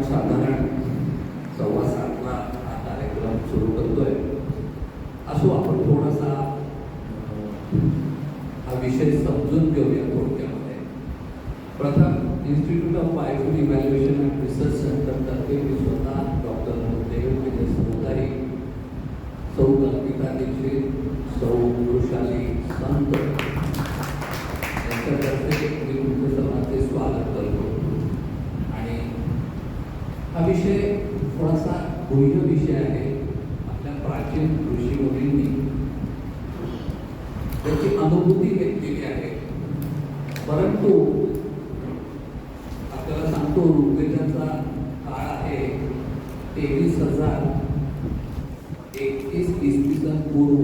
आपण साधारण 7:15ला हा कार्यक्रम सुरू करतोय. असो, आपण थोडासा हा विषय समजून घेऊया थोडक्यामध्ये. प्रथम institute of biophysical evaluation and research centre तर्फे मी स्वतः डॉक्टर देव विजय समुदायी, सौ कल्पिता दीक्षित, सौ वृषाली संत यांच्यातर्फे मी तुमच्या सर्वांचे स्वागत करतो. आणि हा विषय थोडासा गुह्य विषय आहे. आपल्या प्राचीन ऋषीमुनींनी त्याची अनुभूती घेतलेली आहे. परंतु आपल्याला सांगतो, ऋग्वेदाचा काळ आहे 23,031 इसवी सन पूर्व.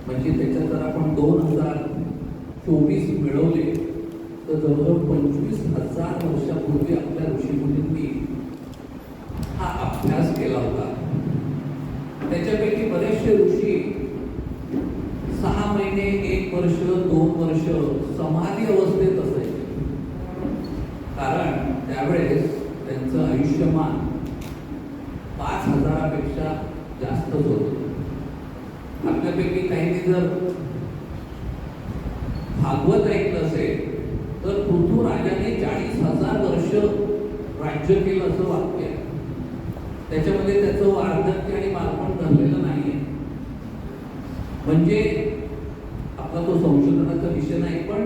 म्हणजे त्याच्यात जर आपण 2024 मिळवले तर जवळजवळ 25,000 वर्षापूर्वी आपल्या ऋषीमुनींनी हा अभ्यास केला होता. त्याच्यापैकी बरेचसे ऋषी 6 महिने, 1 वर्ष, 2 वर्ष समाधी अवस्थेत असायचे. कारण त्यावेळेस त्यांचं आयुष्यमान 5,000पेक्षा जास्तच होतं. आपल्यापैकी काहींनी जर भागवत ऐकलं असेल तर पृथ्वीराजाने 40,000 वर्ष राज्य केलं असं वाक्य आहे. त्याच्यामध्ये त्याचं वार्धक्य आणि बालपण धरलेलं नाहीये. म्हणजे आपला तो संशोधनाचा विषय नाही, पण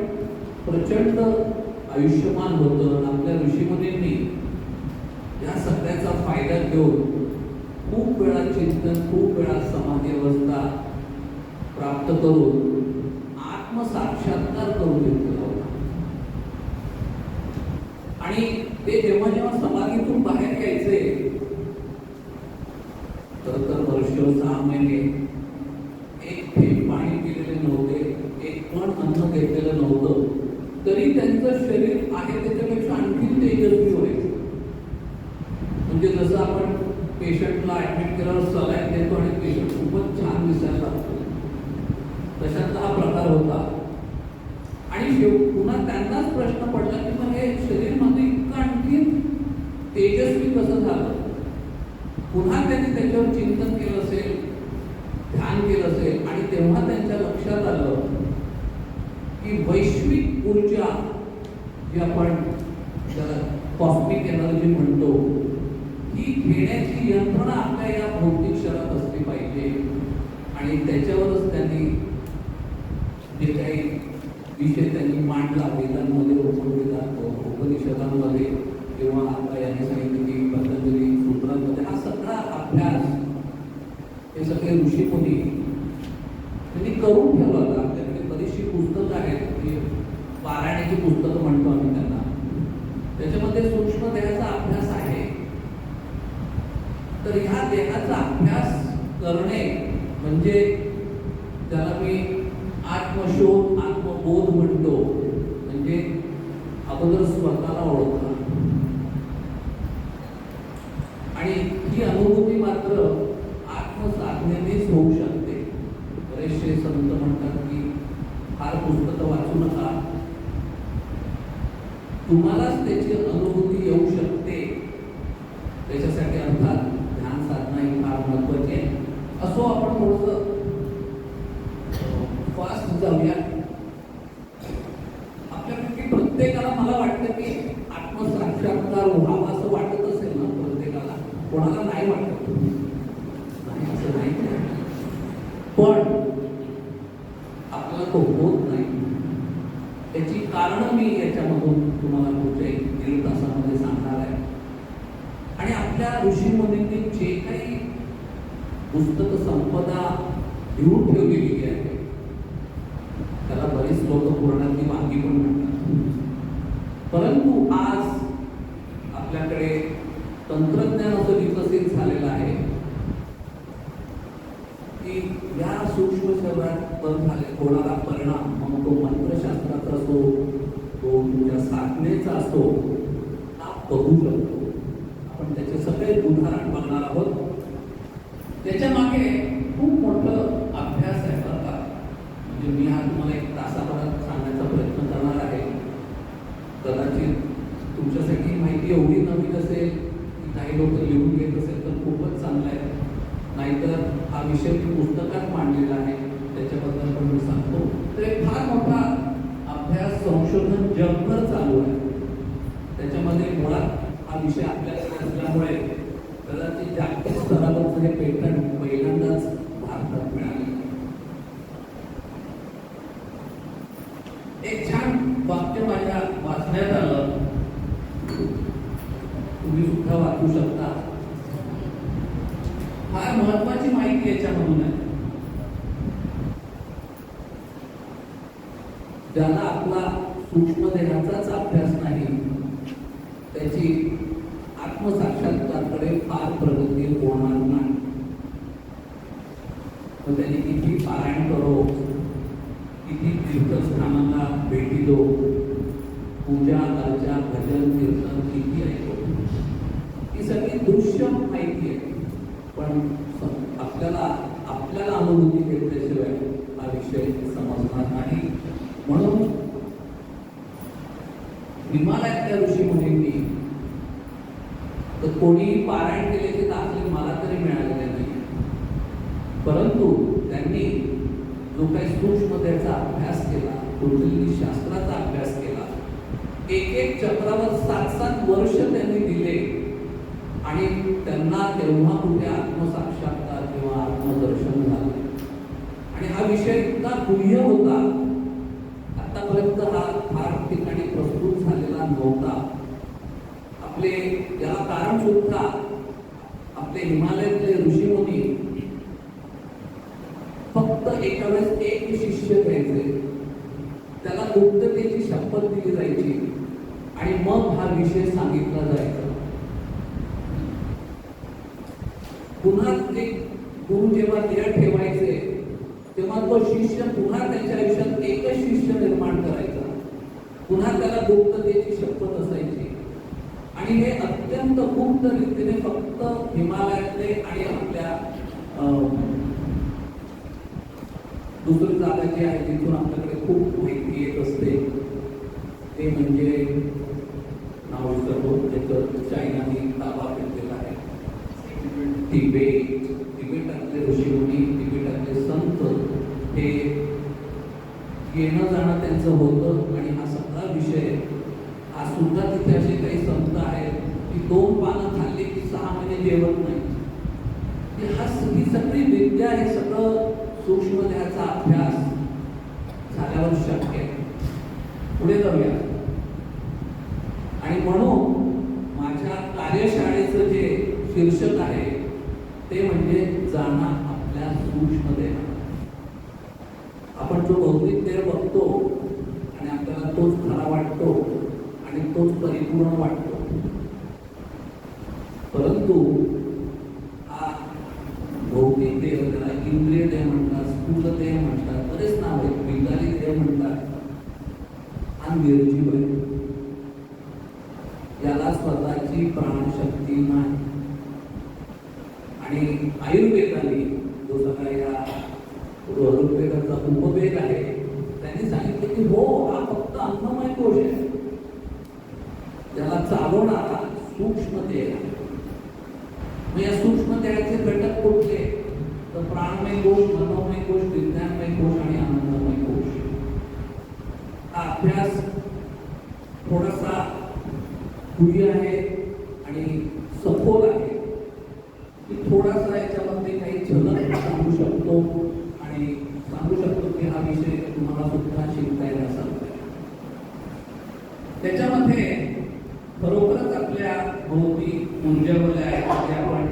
प्रचंड आयुष्यमान होतं. आपल्या ऋषीमुनींनी या सगळ्याचा फायदा घेऊन खूप वेळा चिंतन, खूप वेळा समाधी अवस्था प्राप्त करून आत्मसाक्षात्कार करून घेतला होता. आणि ते जेव्हा जेव्हा समाधीतून बाहेर यायचे, तर वर्ष, 6 महिने एक थेंब पाणी पिलेले नव्हते, एक कण अन्न घेतलेलं नव्हतं, तरी त्यांचं शरीर आहे त्याच्यापेक्षा आणखी तेजस्वी व्हायचं. म्हणजे जसं आपण पेशंटला ऍडमिट केल्यावर सलाईन देतो आणि पेशंट खूपच छान दिसायला लागतो, तशातला हा प्रकार होता. आणि पुन्हा त्यांनाच प्रश्न पडला की मग हे शरीर मध्ये इतकं आणखी तेजस्वी कसं झालं. पुन्हा त्यांनी त्याच्यावर चिंतन केलं असेल, ध्यान केलं असेल, आणि तेव्हा त्यांच्या लक्षात आलं की वैश्विक ऊर्जा जी आपण त्याला कॉस्मिक एनर्जी म्हणतो, ही घेण्याची यंत्रणा आपल्या या भौतिक शरीरात असली पाहिजे. आणि त्याच्यावरच त्यांनी जे काही विषय त्यांनी मांडला वेदांमध्ये, उपनिषदांमध्ये, किंवा आता यांनी सांगितलं की पतंजली सूत्रांमध्ये, हा सगळा अभ्यास हे सगळे ऋषीमुनी त्यांनी करून ठेवला होता. आपल्याकडे बरीचशी पुस्तकं आहेत, की पारायणाची पुस्तकं म्हणतो आम्ही त्यांना. त्याच्यामध्ये सूक्ष्म देहाचा अभ्यास आहे. तर ह्या देहाचा अभ्यास करणे म्हणजे ज्याला मी आत्मशोध, आत्मबोध म्हणतो. म्हणजे अगोदर स्वतःला ओळखा. आणि ही अनुभूती मात्र आत्मसाधनेनेच होऊ शकते. बरेचसे संत म्हणतात की फार पुस्तकं वाचू नका, तुम्हालाच त्याची अनुभूती येऊ शकते. त्याच्यासाठी अर्थात ध्यान साधना ही फार महत्वाची आहे. असो, आपण थोडंसं फास्ट जाऊया. आपल्यापैकी प्रत्येकाला मला वाटतं की आत्मसाक्षात्कार व्हावा असं वाटत असेल ना प्रत्येकाला. कोणाला नाही वाटत नाही असं नाही, पण आपल्याला तो होत नाही. त्याची कारणं मी याच्यामधून तुम्हाला पुढच्या 1-1.5 तासामध्ये सांगणार आहे. आणि आपल्या ऋषीमुनींनी जे काही पुस्तक संपदा घेऊन ठेवलेली आहे, त्याला बरीच लोक पुराणातली वांगी पण म्हणतात. परंतु आज आपल्याकडे तंत्रज्ञान असं विकसित झालेलं आहे की या सूक्ष्म शरीरात होणारा परिणाम, मग तो मंत्रशास्त्राचा असो, तो तुमच्या साधनेचा असो, हा बघू शकतो. आपण त्याचे सगळे उदाहरण बघणार आहोत. त्याच्या मागे खूप मोठं अभ्यास आहे बरं का. म्हणजे मी हा तुम्हाला 1 तासाभरात सांगण्याचा प्रयत्न करणार आहे. कदाचित तुमच्यासाठी माहिती एवढी नवीन असेल की काही लोक लिहून घेत असेल तर खूपच चांगलं आहे, नाहीतर हा विषय मी पुस्तकात मांडलेला आहे त्याच्याबद्दल पण मी सांगतो. तर एक फार मोठा अभ्यास संशोधन जगभर चालू आहे. त्याच्यामध्ये मुळात हा विषय आपल्याकडे असल्यामुळे कदाचित जागतिक स्तरावरचं हे पेटंट पहिल्यांदाच भारतात मिळाले. एक छान वाक्य माझ्या वाचण्यात आलं, तुम्ही सुद्धा वाचू शकता. फार महत्वाची माहिती याच्यामधून आहे. ज्याला आपला सूक्ष्म देहाचाच अभ्यास नाही त्याची आत्मसाक्षात्काराकडे फार प्रगती होणार नाही. तो त्यांनी किती पारायण करो, किती तीर्थस्थानांना भेटी दो, पूजा अर्चा भजन कीर्तन किती ऐको, ही सगळी दृश्य माहिती आहे. पण आपल्याला अनुभूती घेतल्याशिवाय हा विषय समजणार नाही. म्हणून हिमालयातल्या ऋषी मुनींनी तर कोणी पारायण केल्याचे दाखले मला तरी मिळालेले नाही, परंतु त्यांनी जो काही सूक्ष्म त्याचा अभ्यास केला, कुंडलिनी शास्त्राचा अभ्यास केला, एक एक चक्रावर 7-7 वर्ष त्यांनी दिले आणि त्यांना तेव्हा कुठे आत्मसाक्षात्कार किंवा आत्मदर्शन झालं. आणि हा विषय इतका गुह्य होता, आतापर्यंत हा फार ठिकाणी प्रस्तुत झालेला नव्हता. आपले याला कारण सुद्धा आपले हिमालयातले ऋषीमुनी फक्त एका वेळेस एक शिष्य घ्यायचे, त्याला गुप्ततेची शपथ दिली जायची आणि मग हा विषय सांगितला जायचा. पुन्हा ते गुरु जेव्हा देह ठेवायचे तेव्हा तो शिष्य पुन्हा त्याच्या आयुष्यात एकच शिष्य निर्माण करायचा, पुन्हा त्याला गुप्ततेची शपथ असायची. आणि हे अत्यंत गुप्त रीतीने फक्त हिमालयातले आणि आपल्या दुसरी जागा जी आहे जिथून आपल्याकडे खूप माहिती येत असते ते म्हणजे नाव विसरतो, त्याचं चायनाने ताबा घेतलेला आहे, तिबेटातले ऋषीमुनी, तिबेटातले संत हे येणं जाणं त्यांचं होतं. आणि हा सगळा विषय हा सुद्धा तिथे असे काही संत आहेत की 2 पानं खाल्ली की 6 महिने जेवत नाही. ही सगळी विद्या, हे सगळं सूक्ष्म देहाचा अभ्यास झाल्यावर शक्य आहे. पुढे जाऊया. आणि म्हणून माझ्या कार्यशाळेचं जे शीर्षक आहे ते म्हणजे जाणं आपल्या सूक्ष्म देहात. आपण जो भौतिक देह बघतो आणि आपल्याला तोच खरा वाटतो आणि तोच परिपूर्ण वाटतो, परंतु हा भौतिक देह, त्याला इंद्रिय देह म्हणतात, स्थूल देह म्हणतात, बरेच नाव आहेत, विकारी देह म्हणतात, हा निर्जीव आहे. याला स्वतःची प्राणशक्ती नाही. आणि आयुर्वेदाने जो सगळा या ऋग्वेदाचा उपवेद आहे त्यांनी सांगितलं की हो, हा फक्त अन्नमय कोश आहे, ज्याला चालवणारा सूक्ष्म देह. मग या सूक्ष्म देहाचे घटक कुठले? तर प्राणमय कोश, मनोमय कोश, विज्ञानमय कोश आणि आनंदमय कोश. हा अभ्यास थोडासा गुह्य आहे आणि सखोल आहे. थोडासा याच्यामध्ये काही झलक सांगू शकतो आणि सांगू शकतो की हा विषय तुम्हाला सुद्धा शिकता येईल असा. त्याच्यामध्ये खरोखरच आपल्या भोवती ऊर्जावल्या आहेत, जे आपण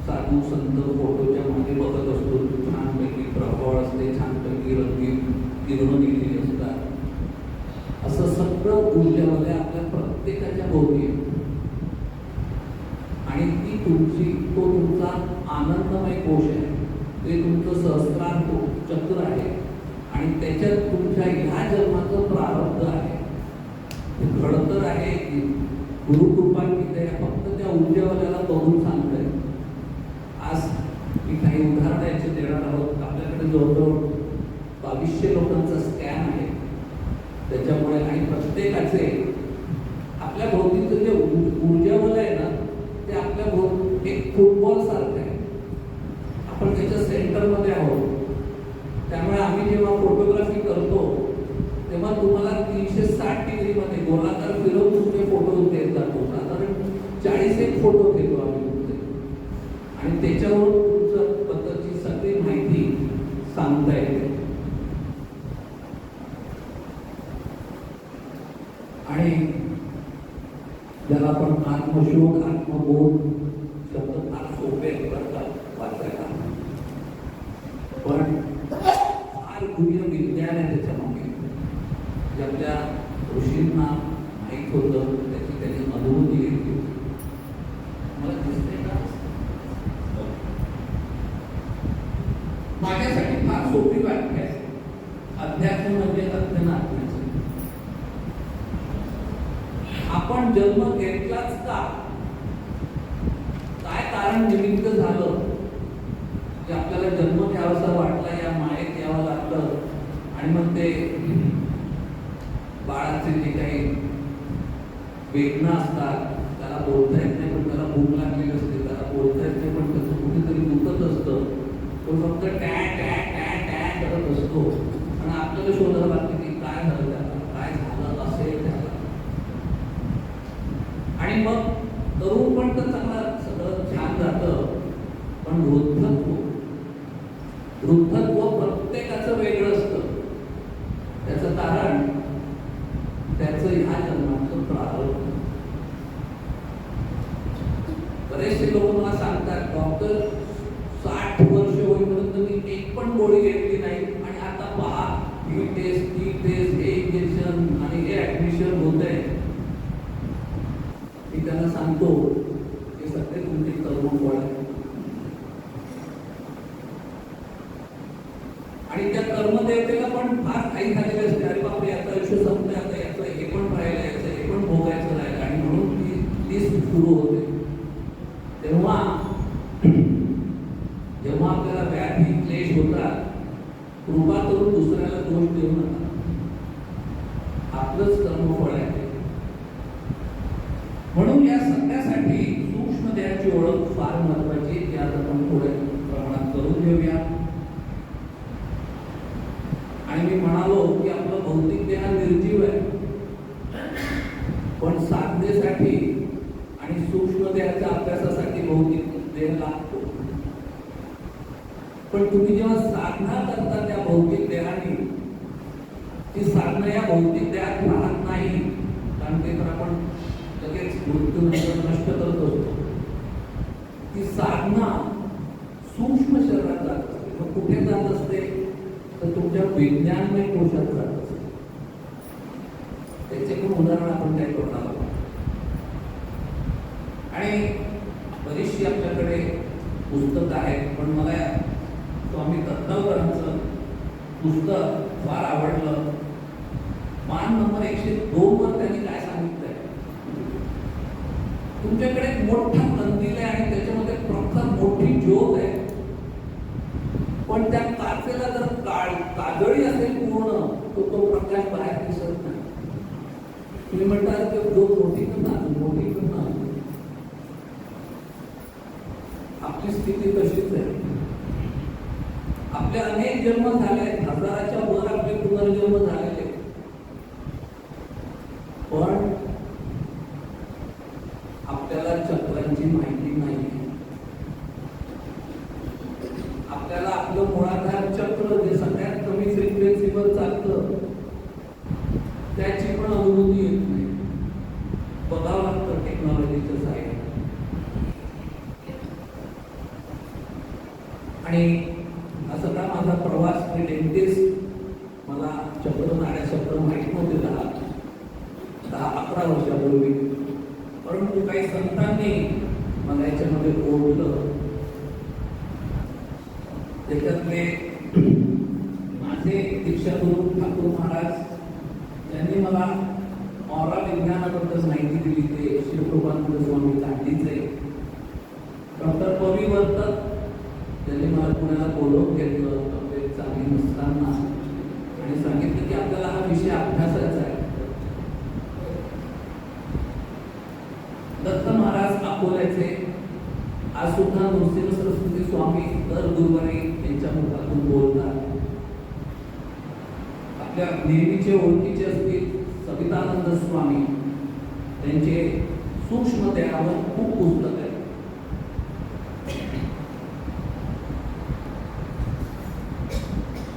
साधू संत फोटोच्या मागे बघत असतो. छानपैकी प्रभाव असते, छानपैकी रंगीत किरण दिलेली असतात. असं सगळं ऊर्जावल्या आपल्या प्रत्येकाच्या भोवती आहे. आणि ती तो तुमचा आनंदमय कोश आहे, ते तुमचं सहस्रार चक्र आहे आणि त्याच्यात तुमच्या ह्या जन्माचं प्रारब्ध आहे. खडतर आहे की गुरुकृपा किती आहे फक्त त्या ऊर्जावाल्याला बघून सांगतंय. आज मी काही उदाहरण याचे देणार आहोत. आपल्याकडे जवळजवळ 2200 लोकांचा स्कॅन आहे. त्याच्यामुळे आणि प्रत्येकाचे आपल्या भोवतीचं जे ऊर्जाबल आहे ना ते आपल्या एक फुटबॉल सारखं आहे. आपण त्याच्या सेंटरमध्ये आहोत. त्यामुळे आम्ही जेव्हा फोटोग्राफी करतो तेव्हा तुम्हाला 360 डिग्रीमध्ये गोलाकार फिरवून तुमचे फोटो देत जातो. साधारण 41 फोटो घेतो आम्ही तुमचे आणि त्याच्यावरून तुमच्या बद्दलची सगळी माहिती सांगता येते. आणि ज्याला आपण आत्मशोध आत्मबोध शब्द फार सोपे करतात वाचायला, पण फार गुह्य विज्ञान आहे त्याच्यामागे. जे आपल्या ऋषींना माहीत होतं त्याची त्यांनी अनुभूती घेतली. मला दिसते का? माझ्यासाठी फार सोपी व्याख्या आहे. अध्यात्म म्हणजे अध्ययन आत्म्याचं. आपण जन्म घेतलाच का? काय कारण निमित्त झालं की आपल्याला जन्म घ्यावासा वाटला, या मायेत यावं लागलं आणि मग ते बाळाचे जे काही वेदना असतात त्याला बोलता येत नाही, पण त्याला भूक लागलेली असते, त्याला बोलता येत नाही, पण त्याचं कुठेतरी दुखत असतं. तो फक्त टॅ टॅ टॅ टॅ करत असतो आणि आपल्याला शोधायला लागतं की काय झालं त्याला, काय झालं असेल त्याला. आणि मग तरुण पण तर चांगला सगळं छान जातं, पण वृद्धत्व प्रत्येकाचं वेगळं असतं. त्याचं कारण त्याचं ह्या जन्माचं प्रारब्ध. बरेचसे लोक मला सांगतात, डॉक्टर 60 वर्ष होईपर्यंत मी एक पण गोळी घेतली नाही आणि आता पहा ही टेस्ट ती टेस्ट, हे इंजेक्शन आणि हे ऍडमिशन होत आहे. मी त्यांना सांगतो हे सगळे तुमचे कर्मफळ आहे आणि त्या कर्मदेवतेला पण फार काही झालेले असते. अरे बापरे, याचं आयुष्य संपलं, आता याचं हे पण राहिलं, याचं हे पण भोगायचं राहिलं आणि म्हणून ती सुरू होते. तेव्हा जेव्हा आपल्याला व्याधी क्लेश होतात, कृपा करून दुसऱ्याला दोष देऊ नका. आपलंच कर्मफळ आहे. म्हणून या सगळ्यासाठी सूक्ष्म देहाची ओळख फार महत्वाची, ती आज आपण थोड्या प्रमाणात करून घेऊया. आणि मी म्हणालो की आपला भौतिक देह निर्जीव आहे, पण साधनेसाठी आणि सूक्ष्म देहाच्या अभ्यासासाठी भौतिक देह लागतो. पण तुम्ही जेव्हा साधना करता त्या भौतिक देहाने, ती साधना या भौतिक देहात राहत नाही, कारण ते तर आपण लगेच मृत्यूनंतर नष्ट करत असतो. ती साधना सूक्ष्म शरीरात जात असते. मग कुठे जात असते तर तुमच्या विज्ञानमय कोशात जात असते. त्याचे पण उदाहरण आपण काय करणार आहोत. आणि बरीचशी आपल्याकडे पुस्तक आहेत, पण मला स्वामी दत्तावरांचं पुस्तक फार आवडलं. मान नंबर 102 वर त्यांनी काय सांगितलंय, तुमच्याकडे एक मोठा कंदील आहे आणि त्याच्यामध्ये प्रखर मोठी ज्योत आहे, पण त्या काचेला जर काजळी असेल पूर्ण तो प्रकाश बाहेर दिसत नाही. तुम्ही म्हणता की ज्योत मोठी करणार, मोठी करणार. आपली स्थिती तशीच आहे. आपले अनेक जन्म झाले, हजाराच्या वर आपले पुनर्जन्म झालेले, पण आपल्याला चक्रांची माहिती नाही. आपल्याला आपलं मुळाधार चक्र जे सगळ्यात कमी फ्रिक्वेन्सीवर चालतं त्याची पण अनुभूती येत नाही. बघावं लागतं टेक्नॉलॉजीचं साईड. आणि हा सगळा माझा प्रवास मी डेंटिस्ट, मला चक्र नाड्या शब्द माहीत नव्हते 10-11 वर्षापूर्वी, परंतु काही संतांनी मला याच्यामध्ये ओढलं. त्याच्यातले माझे दीक्षागुरु ठाकूर महाराज यांनी मला ऑरा विज्ञानाबद्दल माहिती दिली. ते शिवकृपानंद स्वामी दांडीचे डॉक्टर पवी वर्तक त्यांनी मला पुण्याला बोलवून घेतलं तब्येत चांगली नसताना आणि सांगितलं की आपल्याला हा विषय अभ्यासाचा आहे. दत्त महाराज अकोल्याचे आज सुद्धा नृसिंह सरस्वती स्वामी दर गुरुवारी त्यांच्या मुखातून बोलतात. आपल्या नेहमीचे ओळखीचे असतील सवितानंद स्वामी, त्यांचे सूक्ष्म देहावर खूप पुस्तक आहे.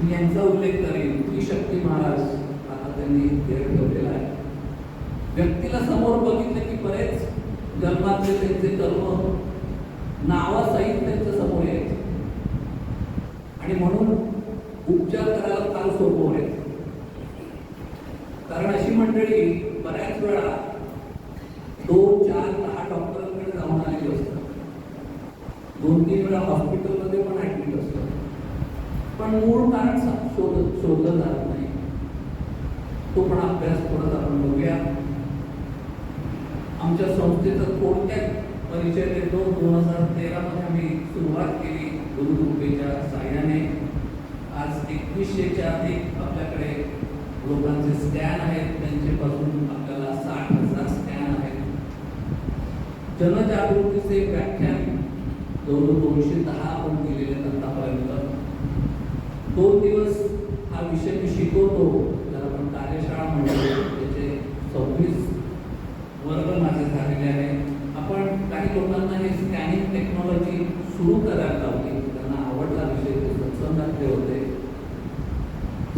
मी यांचा उल्लेख करेन. त्रिशक्ती महाराज आता त्यांनी ठेवलेला आहे. व्यक्तीला समोर बघितलं की बरेच जन्मातले त्यांचे कर्म नावासहित त्यांच्या समोर यायचे आणि म्हणून उपचार करायला फार सोपं व्हायचं. कारण अशी मंडळी बऱ्याच वेळा 2, 4, 10 डॉक्टरांकडे जाऊन आलेली असतात. 2-3 वेळा हॉस्पिटलमध्ये पण ऍडमिट असतात, पण मूळ कारण शोधलं जात नाही. तो पण अभ्यास थोडा आपण बघूया. आमच्या संस्थेचा थोडक्यात परिचय देतो. 2013 मध्ये आम्ही सुरुवात केली गुरुकृपेच्या साह्याने. आज 2100च्या अधिक आपल्याकडे लोकांचे स्कॅन आहेत. त्यांच्यापासून आपल्याला 60,000 स्कॅन आहेत. जनजागृतीचे व्याख्यान जवळजवळ 210 आपण केलेले आतापर्यंत. 2 दिवस हा विषय मी शिकवतो, ज्याला आपण कार्यशाळा म्हणतो. त्याचे 26 वर्ग माझे झालेले आहे. आपण काही लोकांना हे स्कॅनिंग टेक्नॉलॉजी सुरू करायला लावली. त्यांना आवडला विषय, ते सत्संगातले होते.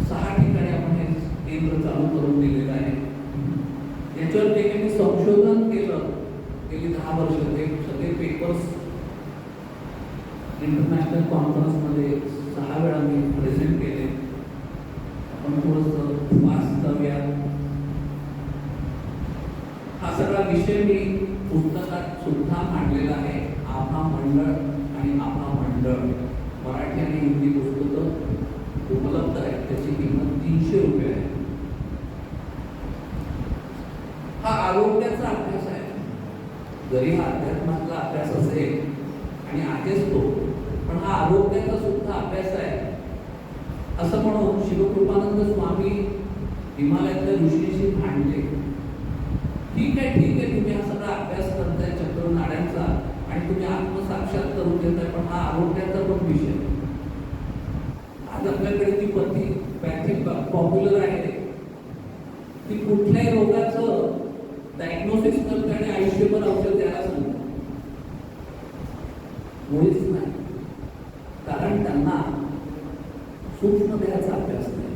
6 ठिकाणी आपण हे केंद्र चालू करून दिलेलं आहे. याच्यावर देखील मी संशोधन केलं गेली 10 वर्ष. ते सगळे पेपर्स इंटरनॅशनल कॉन्फरन्समध्ये 6 वेळा मी प्रेझेंट केले. आपण थोडंसं फास्ट जाऊया. हा सगळा विषय मी पुस्तकात सुद्धा मांडलेला आहे. आभा मंडळ आणि आभा मंडळ मराठी आणि हिंदी पुस्तकं उपलब्ध आहेत. त्याची किंमत 300 रुपये आहे. हा आरोग्याचा अभ्यास आहे. जरी हा अध्यात्माचा अभ्यास असेल आणि आहेच तो, पण हा आरोग्याचा सुद्धा अभ्यास आहे. असं म्हणून शिवकृपानंद स्वामी हिमालयातल्या ऋषीशी भांडले. ठीक आहे तुम्ही हा सगळा अभ्यास करताय चक्र नाड्यांचा आणि तुम्ही आत्मसाक्षात करून देताय, पण हा आरोग्याचा पण विषय. आज आपल्याकडे ती पॅथी पॉप्युलर आहे. ती कुठल्याही रोगाचं डायग्नोसिस करते आणि आयुष्यभर औषध द्यायला सांगतात. मुळीच नाही, कारण त्यांना सूक्ष्म देहाचा अभ्यास नाही.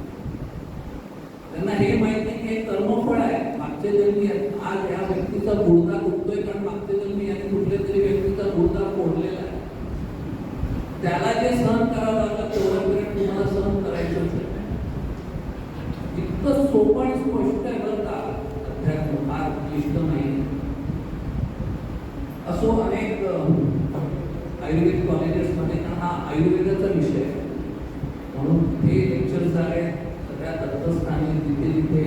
त्यांना हे माहित नाही की हे कर्मफळ आहे. मागच्या जन्मी आज या व्यक्तीचा गुडघा दुखतोय कारण मागच्या जन्मी याने कुठल्या तरी व्यक्तीचा गुडघा फोडलेला आहे. त्याला जे सहन करावं लागलं तेवढ्या वेळेत तुम्हाला सहन करायचंच आहे. इतकं सोपं आणि स्पष्ट आहे बरं का. अध्यात्म फार क्लिष्ट नाही. असो अनेक आयुर्वेद कॉलेजेसमध्ये हा आयुर्वेदाचा विषय आहे म्हणून हे लेक्चर झाले. सगळ्या तत्वस्थानी जिथे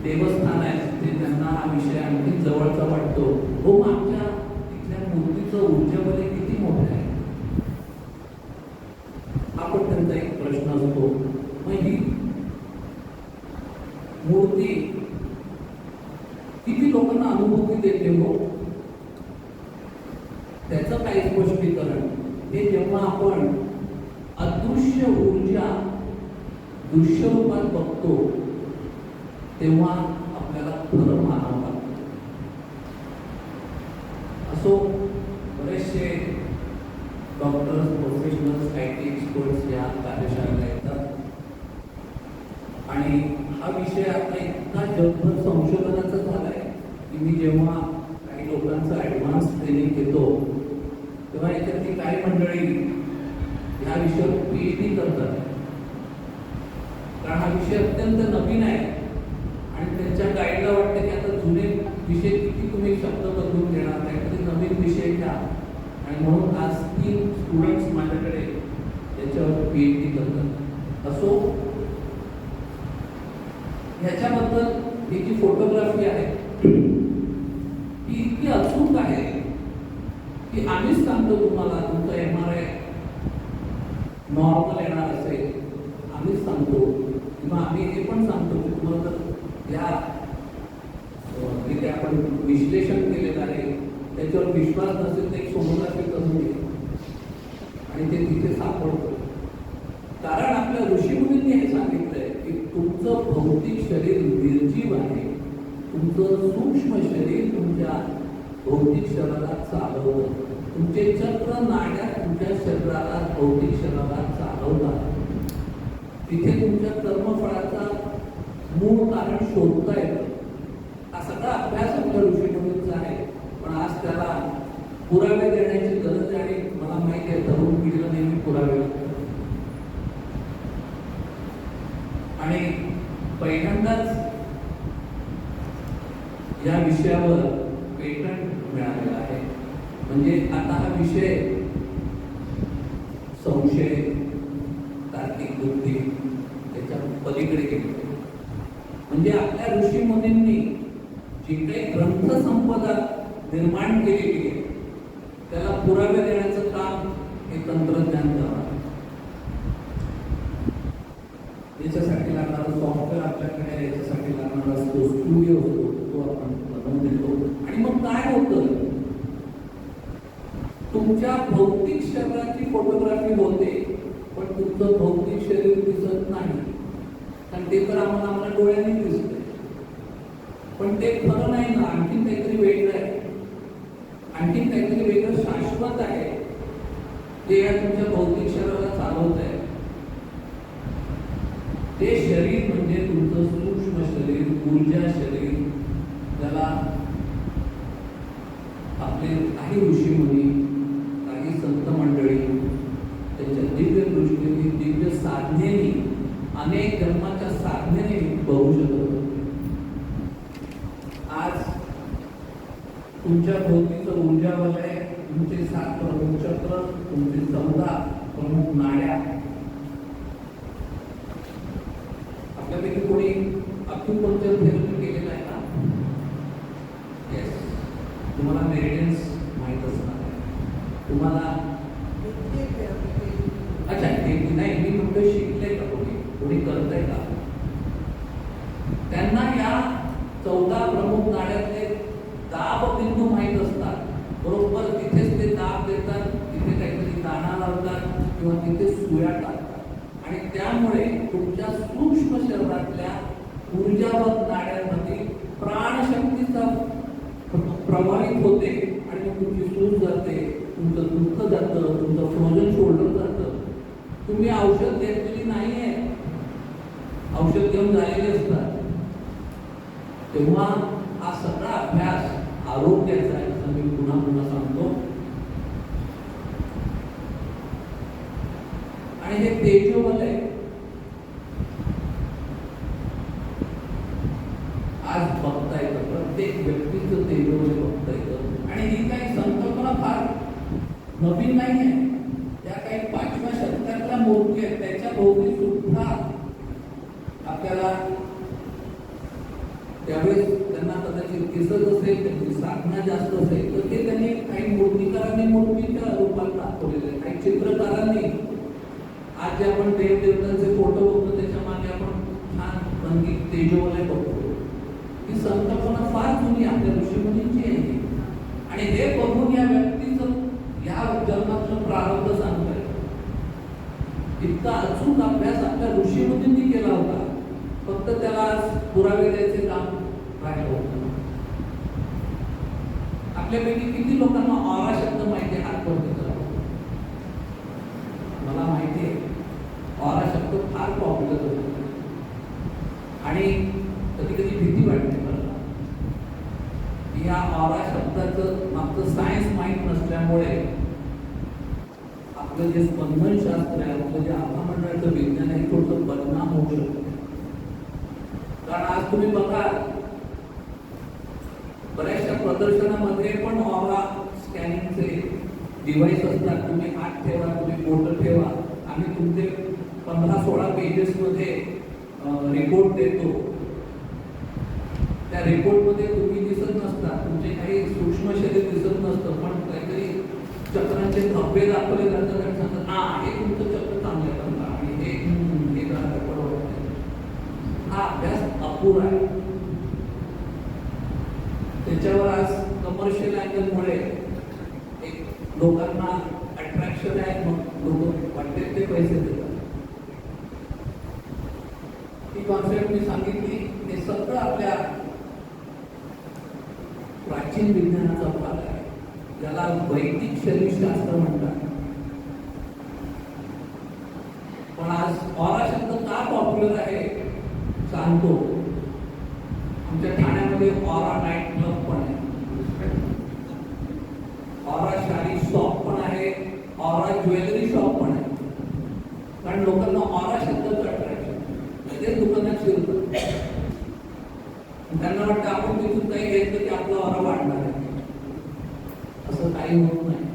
देवस्थान आहे तिथे त्यांना हा विषय आणखी जवळचा वाटतो. हो, आमच्या तिथल्या मूर्तीचं ऊर्जाबल किती मोठं आहे हा पण त्यांचा एक प्रश्न असतो. मग ही मूर्ती किती लोकांना अनुभूती देते हो, त्याचं काही स्पष्टीकरण हे जेव्हा आपण अदृश्य ऊर्जा दृश्य रूपात बघतो तेव्हा आपल्याला खरं मानावं लागतं. असो बरेचसे डॉक्टर्स, प्रोफेशनल्स, IT एक्सपर्ट्स या कार्यशाळेला येतात आणि हा विषय आता इतका जगभर संशोधनाचा झालाय की मी जेव्हा काही लोकांचं ॲडव्हान्स ट्रेनिंग घेतो तेव्हा याच्यातली काही मंडळी ह्या विषयावर PhD करतात. कारण हा विषय अत्यंत नवीन आहे आणि त्यांच्या गाईडला वाटतं की आता जुने विषय किती तुम्ही शब्द बदलून देणार, काहीतरी नवीन विषय घ्या. आणि म्हणून आज 3 स्टुडंट्स माझ्याकडे याच्यावर PhD करतात. असो ह्याच्याबद्दल ही जी फोटोग्राफी आहे ही इतकी अचूक आहे की आम्हीच सांगतो तुम्हाला तुमचा MRI नॉर्मल येणार असेल आम्हीच सांगतो किंवा आम्ही हे पण सांगतो की तुम्हाला जर या इथे आपण विश्लेषण केलेलं आहे, त्याच्यावर विश्वास नसेल तर एक सोनोग्राफी करून घे आणि ते तिथे सापडतं. कारण आपल्या ऋषीमुनींनी हे सांगितलंय की तुमचं भौतिक शरीर निर्जीव आहे, तुमचं सूक्ष्म शरीर तुमच्या भौतिक शरीराला चालवतं. तुमचे चक्र नाड्या तुमच्या शरीराला भौतिक शरीराला चालवतात. तिथे तुमच्या कर्मफळाचा मूळ कारण शोधता येतं. हा सगळा अभ्यास आपल्या ऋषीमुनींचा आहे, पण आज त्याला पुरावे देण्याची गरज आहे. आणि मला माहिती आहे तरुण पिढीला नेहमी पुरावे लागतात. आणि पहिल्यांदाच या विषयावर पेटंट मिळालेला आहे. म्हणजे आता हा विषय संशय, तार्किक बुद्धी त्याच्या पलीकडे गेले. म्हणजे आपल्या ऋषीमुनींनी जी काही ग्रंथ संपदा निर्माण केलेली आहे त्याला पुरावे देण्याचं काम हे तंत्रज्ञान करणार. याच्यासाठी लागणारा सॉफ्टवेअर आपल्याकडे आहे, याच्यासाठी लागणारा असतो स्टुडिओ होतो, तो आपण बनवून देतो. आणि मग काय होतं, तुमच्या भौतिक शरीराची फोटोग्राफी होते पण तुमचं भौतिक शरीर दिसत नाही. कारण ते तर आम्हाला डोळ्यांनी दिसतंय, पण ते खरं नाही ना. आणखीन काहीतरी वेगळं आहे, आणखीन काहीतरी वेगळं शाश्वत आहे जे या तुमच्या भौतिक शरीराला चालवत आहे. ते शरीर म्हणजे तुमचं सूक्ष्म शरीर, ऊर्जा शरीर. त्याला आपले काही ऋषीमुनी, काही संत मंडळी त्यांच्या दिव्य दृष्टीने, दिव्य साधनेने, अनेक जन्माच्या साधनेने बघू शकतो. आज तुमच्या भोवतीचं ऊर्जा वलय, तुमचे 7 प्रमुख चक्र, तुमचे 14 प्रमुख नाड्या. आपल्यापैकी कोणी अक्युपंक्चर थेरपी केलेला आहे का? येस. तुम्हाला मेरिडियन्स माहीत असणार आहे. तुम्हाला अच्छा ते नाही, मी म्हणतो शिकलंय का कोणी करतंय का? त्यांना या 14 प्रमुख नाड्यातले दाब बिंदू माहीत असतात. बरोबर तिथेच ते दाब देतात, तिथे काहीतरी दाणा लावतात किंवा तिथे सुया टाकतात. आणि त्यामुळे तुमच्या सूक्ष्म शरीरातल्या ऊर्जावत नाड्यांमध्ये प्राणशक्तीचा प्रवाहित होते आणि मग तुमची सूज जाते, तुमचं दुःख जातं, तुमचं फ्रोजन शोल्डर जातं. तुम्ही औषध घेतलेली नाहीये, औषध घेऊन झालेले असतात. तेव्हा हा सगळा अभ्यास आरोग्याचा आहे, असं मी पुन्हा पुन्हा सांगतो. आणि हे तेजोवलय आज बघता येतं, प्रत्येक व्यक्तीचं तेजोवलय बघता येतं. आणि ही काही संकल्पना फार नवीन नाही आहे. त्या काही 5व्या शतकातल्या मूर्ती आहेत, त्याच्या भोवती सुद्धा आपल्याला त्यावेळेस त्यांना कदाचित दिसत असेल, त्यांची साधना जास्त असेल तर ते त्यांनी काही मूर्तिकारांनी मूर्तीच्या रूपात दाखवलेले आहे. काही चित्रकारांनी आज जे आपण देवदेवतांचे फोटो बघतो त्याच्या मागे आपण छान रंगीत तेजोवलय बघतो. ही संकल्पना फार जुनी आपल्या ऋषीमुनींची आहे. आणि हे बघून या व्यक्तीचं या जन्मातलं प्रारब्ध सांगताय. इतका अचूक अभ्यास आपल्या ऋषीमुनींनी केला होता, फक्त त्याला आज पुरावे द्यायचे काम राहिलं होतं. आपल्यापैकी किती लोकांना ऑरा शब्द माहिती आहे? हात वरती करा. मला माहिती आहे ऑरा शब्द फार पॉप्युलर होतो आणि कधी कधी भीती वाटते मला. या ऑरा शब्दाचं मागचं सायन्स माहीत नसल्यामुळे आपलं जे स्पंदनशास्त्र आहे, आपलं जे आत्ममंडळाचं विज्ञान आहे, थोडंसं बदनाम होऊ शकतं. कारण आज तुम्ही बघा बऱ्याचशा प्रदर्शनामध्ये पण ऑरा स्कॅनिंगचे डिव्हाइस असतात. तुम्ही हात ठेवा, तुम्ही बोट ठेवा, आम्ही तुमचे 15-16 पेजेसमध्ये रिपोर्ट देतो. त्या रिपोर्टमध्ये तुम्ही दिसत नसता, तुमचे काही सूक्ष्म शरीर दिसत नसतं, पण काहीतरी चक्रांचे धब्बे दाखवले जातात आणि सांगतात हे तुमचं चक्र चांगलं करता आणि हे बरोबर. हा अभ्यास अपुरा आहे. त्याच्यावर आज कमर्शियल अँगलमुळे एक लोकांना अट्रॅक्शन आहे, मग लोक वाटते ते पैसे देतात. ही कॉन्सेप्ट मी सांगितली, हे सगळं आपल्या प्राचीन विज्ञानाचा भाग आहे, ज्याला वैदिक शरीरशास्त्र म्हणतात. पण आज ऑरा शब्द का पॉप्युलर आहे सांगतो. आमच्या ठाण्यामध्ये ऑरा नाईट क्लब पण आहे, ऑरा शाडी शॉप पण आहे, ऑरा ज्वेलरी शॉप पण आहे. कारण लोकांना ऑरा शब्दाचं अट्रॅक्शन, ते दुकानात शिरतात. त्यांना वाटतं आपण तिथून काही घेतलं की आपला ऑरा वाढणार आहे. असं काही होत नाही.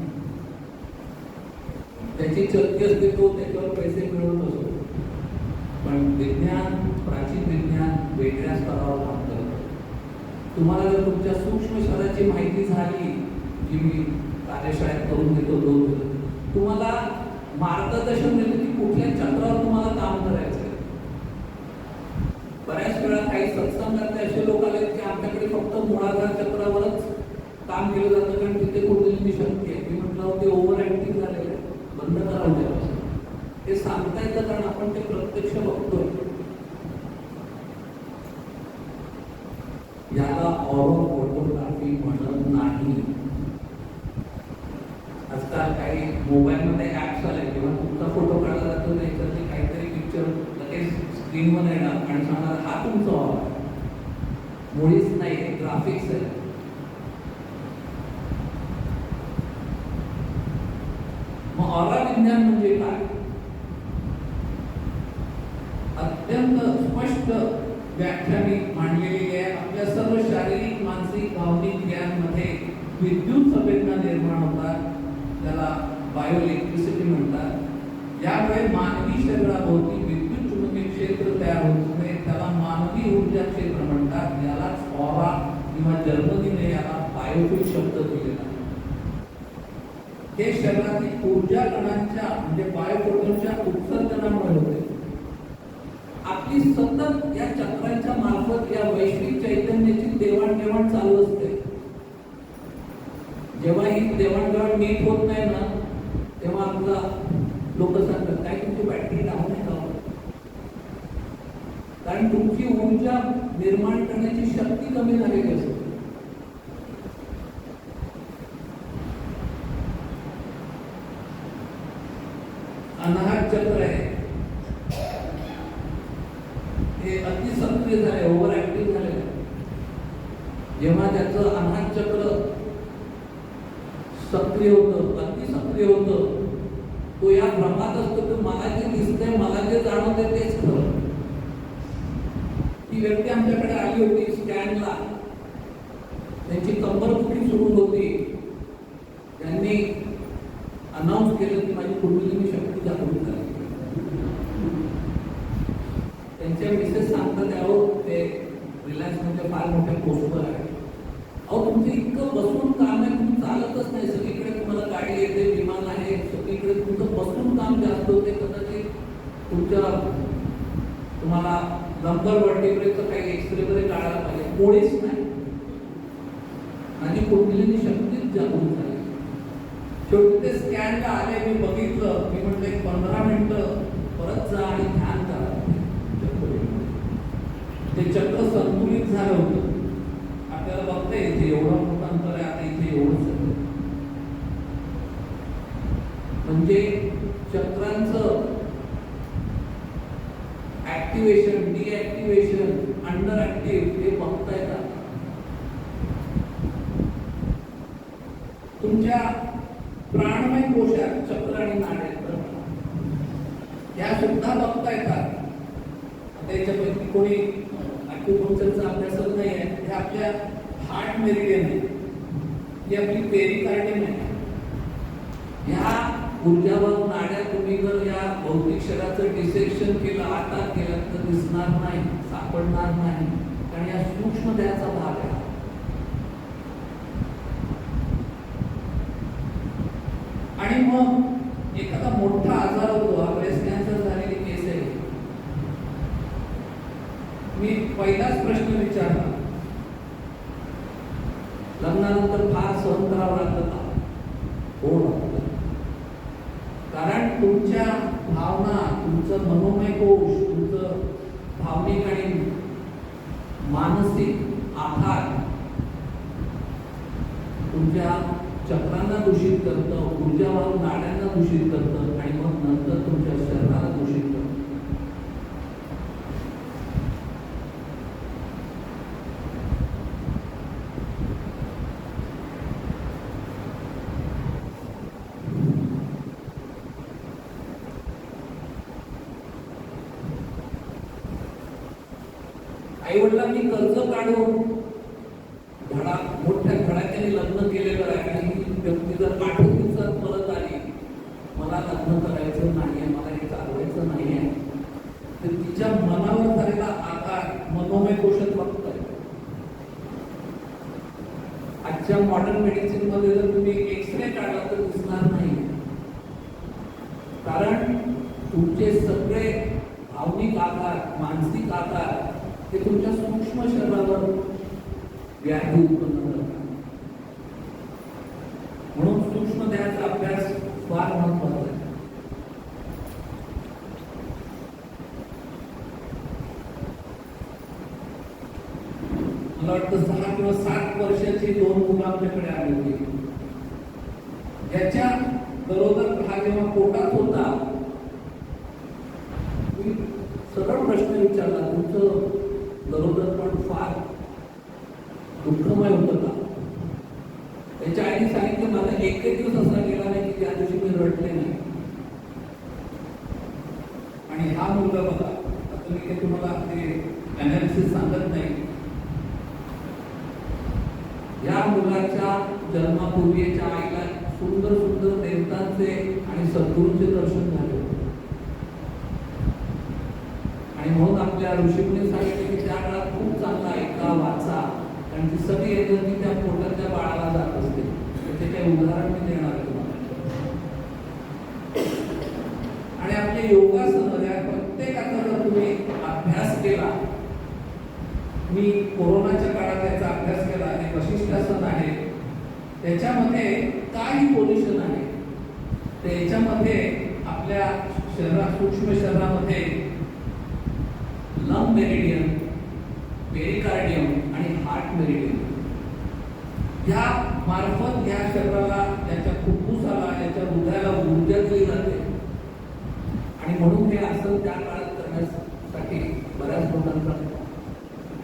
त्याची चर्चा असते, तो त्याच्यावर पैसे मिळवत असतो. पण विज्ञान, प्राचीन विज्ञान वेगळ्या स्तरावर काम करतं. तुम्हाला जर तुमच्या सूक्ष्म शरीराची माहिती झाली, जी मी कार्यशाळेत करून देतो, तुम्हाला मार्गदर्शन मिळतं की कुठल्या चक्रावर तुम्हाला काम करायचं आहे. बऱ्याच वेळा काही सत्संगातले असे लोक आले की आमच्याकडे फक्त मूळाधार चक्रावरच काम केलं जातं, कारण तिथे कुठली शक्ती आहे. मी म्हटलं ते ओव्हर ऍक्टिव्ह झालेलं आहे, बंद करावं द्यावं. हे सांगता येतं कारण आपण ते प्रत्यक्ष बघतोय. याला ऑरो फोटोग्राफी म्हणत नाही. आजकाल काही मोबाईलमध्ये ऍप्स आले, जेव्हा तुमचा फोटो काढला जातो त्याच्यातले काहीतरी पिक्चर लगेच स्क्रीनवर येणार आणि सांगणार हा तुमचा ऑरा. मुळीच नाही, ग्राफिक्स आहे. मग ऑरा विज्ञान म्हणजे काय? अत्यंत स्पष्ट व्याख्या मी मांडलेली आहे. आपल्या सर्व शारीरिक, मानसिक, भावनिक क्रियांमध्ये विद्युत संवेदना निर्माण होतात, त्याला बायोइलेक्ट्रिसिटी म्हणतात. यामुळे मानवी शरीराभोवती विद्युत चुंबकीय क्षेत्र तयार होते, त्याला मानवी ऊर्जा क्षेत्र म्हणतात. यालाच ऑरा किंवा जर्मनीने याला बायोफिल शब्द दिलेला आहे. हे शरीरातील ऊर्जा कणांच्या म्हणजे बायोफोटॉनच्या उत्सर्जनामुळे होते. आपली सतत या चक्रांच्या मार्फत या वैश्विक चैतन्याची देवाणघेवाण चालू असते. जेव्हा ही देवाणघेवाण नीट होत नाही ना, तेव्हा आपला लोक सांगतात काय तुमची बॅटरी डाऊन आहे का? कारण तुमची ऊर्जा निर्माण करण्याची शक्ती कमी झालेली असते. अनाहत चक्र आहे, हे अति सक्रिय झाले, ओव्हर ऍक्टिव्ह झाले. जेव्हा त्याचं अनाहत चक्र सक्रिय होतं, अति सक्रिय होतं, तो या भ्रमात असतो की मला जे दिसतंय, मला जे जाणवतंय तेच खरं. ती व्यक्ती आमच्याकडे आली होती स्कॅनला, त्यांची कंबरदुखी सुरू होती. त्यांनी अनाऊन्स केलं की माझी कुंडलिनी शक्ती जागृत झाली. त्यांच्या मिसेस सांगतात त्यावर ते रिलायन्स मध्ये फार मोठ्या पोस्टवर आहे. अहो तुमचं इतकं बसून काम आहे, तुम्ही चालतच नाही. सगळीकडे तुम्हाला गाडी येते, विमान आहे, सगळीकडे तुमचं बसून काम जास्त होते. कदाचित तुम्हाला नंबर वर्टिब्रेचं काही एक्सरे वगैरे काढायला पाहिजे, कोणीच नाही. माझी कुंडलिनी शक्तीच जागृत झाली. शेवटी ते स्कॅनला आले, मी बघितलं, मी म्हटलं 15 मिनिटं परत जा आणि ध्यान करा. ते चक्र संतुलित झालं होतं. आपल्याला बघता येते एवढं मोठं अंतर आहे, आता इथे एवढंच आहे. म्हणजे चक्रांचं ऍक्टिव्हेशन, डिऍक्टिव्हेशन, अंडर ऍक्टिव्ह हे बघता येतात. तुमच्या प्राणमय कोशात चक्र आणि नाडी या सुद्धा बघता येतात. त्याच्यापैकी कोणी ॲक्युपंक्चरचा अभ्यासच नाही आहे. हे आपल्या हार्ट मेरिडियन आहे, ही आपली पेरिकार्डियम आहे. ह्या ऊर्जावाहक नाड्या तुम्ही जर या भौतिक शरीराचं डिसेक्शन केलं, आकार केला तर दिसणार नाही, सापडणार नाही, कारण या सूक्ष्म देहाचा भाग आहे. आणि मग एखादा मोठा आजार होतो, हा ब्रेस्ट कॅन्सर झालेली केस आहे. मी पहिलाच प्रश्न विचारला, लग्नानंतर फार सहन करावं लागतं का? हो लागतं. कारण तुमच्या भावना, तुमचं मनोमय कोश, तुमचं भावनिक आणि मानसिक आधार तुमच्या चक्रांना दूषित करतं, ऊर्जावाहक नाड्यांना दूषित करतं आणि मग नंतर तुमच्या शरीराला दूषित करतं. आई वडिलांनी कर्ज काढून मोठ्या धडाक्याने लग्न केलेलं आहे आणि ही व्यक्ती जर 8 दिवसात परत आली, मला लग्न करायचं नाहीये, मला हे चालवायचं नाहीये, तर तिच्या मनावर झालेला आकार मनोमय कोशात बघताय. आजच्या मॉडर्न मेडिसिन मध्ये जर तुम्ही एक्सरे काढला तर दिसणार नाही. कारण तुमचे सगळे भावनिक आकार, मानसिक आकार हे तुमच्या सूक्ष्म शरीरावर व्याधी उत्पन्न करतात. म्हणून सूक्ष्म देहाचा अभ्यास फार महत्वाचा आहे. मला वाटतं 6 किंवा 7 वर्षाची 2 मुलं आमच्याकडे आली होती. याच्या गरोदर हा जेव्हा पोटात होता, मी सरळ प्रश्न विचारला, तुमचं गरोदर पण फार दुःखमय होतं का? त्याच्या आईने सांगितलं, माझा एकही दिवस असा गेला नाही की त्या दिवशी मी रडले नाही. आणि हा मुलगा बघा, आता मी काही तुम्हाला ते अनालिसिस सांगत नाही. या मुलाच्या जन्मापूर्वीच्या आईला सुंदर सुंदर देवतांचे आणि सद्गुरूंचे दर्शन झाले. आणि म्हणून आपल्या ऋषीमुनी सांगितले की त्या काळात खूप चांगला ऐका, वाचा, कारण ती सगळी एनर्जी त्या पोटातल्या बाळाला जात असते. त्याचे काही उदाहरण मी देणार तुम्हाला. आणि आपल्या योगासन या प्रत्येकाचा जर तुम्ही अभ्यास केला, मी कोरोनाच्या काळात याचा अभ्यास केला, हे वशिष्ठासन आहे, त्याच्यामध्ये काय पोझिशन आहे, त्याच्यामध्ये आपल्या शरीरात, सूक्ष्म शरीरामध्ये लंग मेरिडियन, पेरिकार्डियम आणि हार्ट मेरिडियन या मार्फत या शरीराला, याच्या फुफ्फुसाला, याच्या हृदयाला ऊर्जा दिली जाते. आणि म्हणून हे आसन त्या काळात करण्यासाठी बऱ्याच लोकांचा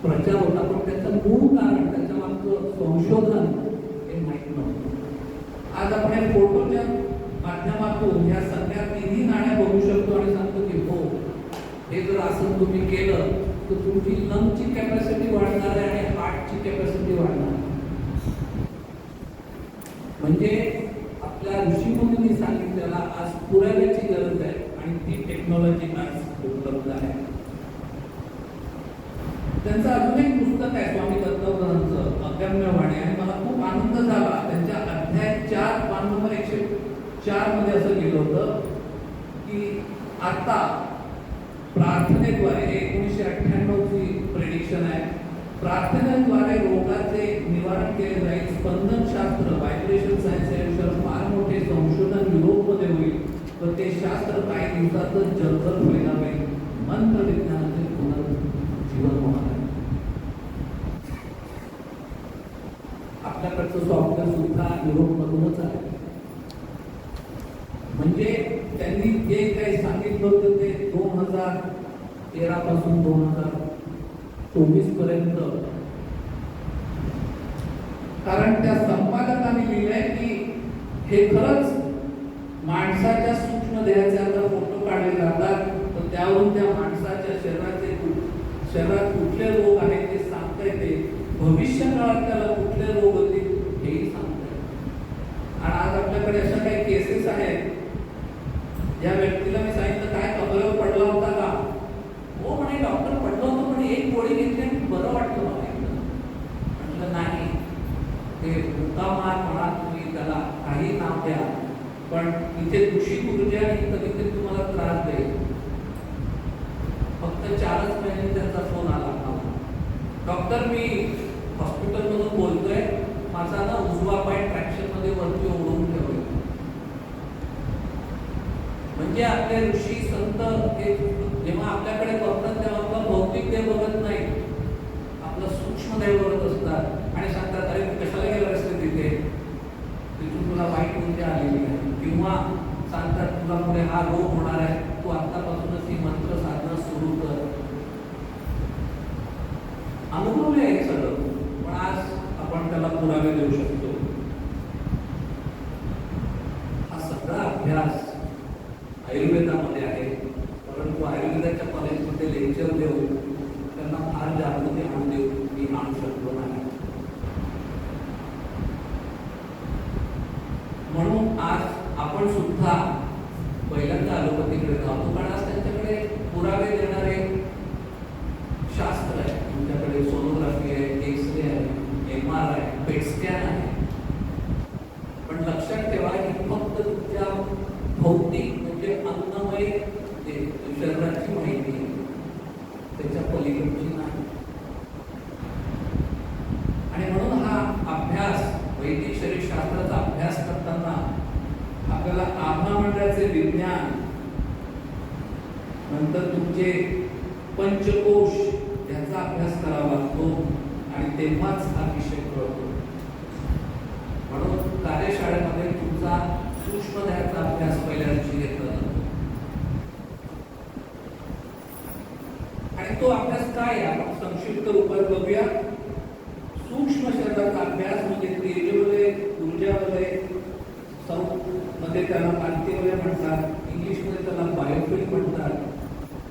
प्रचार होता, पण त्याचं मूळ कारण, त्याच्या मागचं संशोधन हे माहीत नव्हतं. आज आपण या फोटोच्या माध्यमातून या सगळ्या तिन्ही नाड्या बघू शकतो आणि सांगतो की हो, हे जर आसन तुम्ही केलं तर तुमची लंगची कॅपॅसिटी वाढणार आहे आणि हार्टची कॅपॅसिटी वाढणार आहे. म्हणजे आपल्या ऋषीमुनींनी सांगितलेला आज पुराव्याची गरज आहे आणि ती टेक्नॉलॉजी आज उपलब्ध आहे. त्यांचं अजून एक पुस्तक आहे स्वामी दत्तवरांचं, अगम्यवाणी, आणि मला खूप आनंद झाला. त्यांच्या अध्याय 4 पान नंबर 104 मध्ये असं लिहिलं होतं की आता प्रार्थनेद्वारे, 1998 ची प्रेडिक्शन आहे, प्रार्थनेद्वारे रोगाचे निवारण केले जाईल. स्पंदनशास्त्र, व्हायब्रेशन सायन्स या विषयावर फार मोठे संशोधन युरोपमध्ये होईल, तर ते शास्त्र काही दिवसातच जगभर फैलावे. मंत्र विज्ञानाचे पुनर्जीवन होणार आहे. आपल्याकडचं सॉफ्टवेअर सुद्धा युरोपमधूनच आहे. म्हणजे त्यांनी जे काही सांगितलं होतं ते 2013 पासून 2024 पर्यंत, कारण त्या संपादकांनी लिहिलंय की हे खरंच माणसाच्या सूक्ष्म देहाचे आता फोटो काढले जातात, तर त्यावरून त्या माणसाच्या शरीरात कुठले रोग आहेत ते सांगता येते, भविष्य काळात त्याला कुठले रोग होतील हेही सांगता येते. आणि आज आपल्याकडे अशा काही केसेस आहेत, या व्यक्तीला मी सांगितलं काय कमरेवर पडला होता का? हो म्हणे डॉक्टर, पडलं होतं, पण एक गोळी घेतली आणि बरं वाटलं मला एकदम. म्हटलं नाही, ते मुक्कामार म्हणा तुम्ही, त्याला काही नाव द्या, पण इथे दूषित ऊर्जा आणि कधीतरी तुम्हाला त्रास देईल. फक्त 4च महिन्यांनी त्यांचा फोन आला, डॉक्टर मी हॉस्पिटलमधून बोलतोय, माझा म्हणजे आपले ऋषी संत हे जेव्हा आपल्याकडे बघतात तेव्हा आपला भौतिक देह बघत नाही, आपलं सूक्ष्म देह बघत असतात आणि सांगतात अरे कशाला गेला असते तिथे, तिथून तुला वाईट ऊर्जा आलेली आहे, किंवा सांगतात तुला पुढे हा रोग होणार आहे, तू आतापासूनच ही मंत्र साधना सुरू कर. अनुभवले आहे सगळं, पण आज आपण त्याला पुरावे देऊ शकतो. हा सगळा अभ्यास आयुर्वेदामध्ये आहे, परंतु आयुर्वेदाच्या कॉलेजमध्ये लेक्चर देऊन त्यांना फार जागृती आणून देऊ मी आणू शकलो नाही. म्हणून आज आपण सुद्धा पहिल्यांदा अलोपथीकडे जातो, कारण आज त्यांच्याकडे पुरावे देणारे शास्त्र आहे. तुमच्याकडे सोनोग्राफी आहे, एक्सरे आहे, MR आहे, पेट स्कॅन आहे. पण लक्षात ठेवा ही फक्त तुमच्या भौतिक म्हणजे अन्नमय शरीराची माहिती आहे, त्याच्या पलीकडची नाही. आणि म्हणून हा अभ्यास वैदिक शरीरशास्त्राचा अभ्यास करताना आपल्याला आभा मंडळाचे विज्ञान, नंतर तुमचे पंचकोश याचा अभ्यास करावा लागतो आणि तेव्हाच हा विषय कळतो. म्हणून कार्यशाळेमध्ये तुमचा सूक्ष्म देहाचा अभ्यास पहिल्या दिवशी घेतला जातो. आणि तो अभ्यास काय आहे आपण संक्षिप्त रूपात बघूया. सूक्ष्म शरीराचा अभ्यास म्हणजे तेजोवलय, ऊर्जावलय, मध्ये त्याला कांतिवलय म्हणतात, इंग्लिशमध्ये त्याला बायोफिल्ड म्हणतात.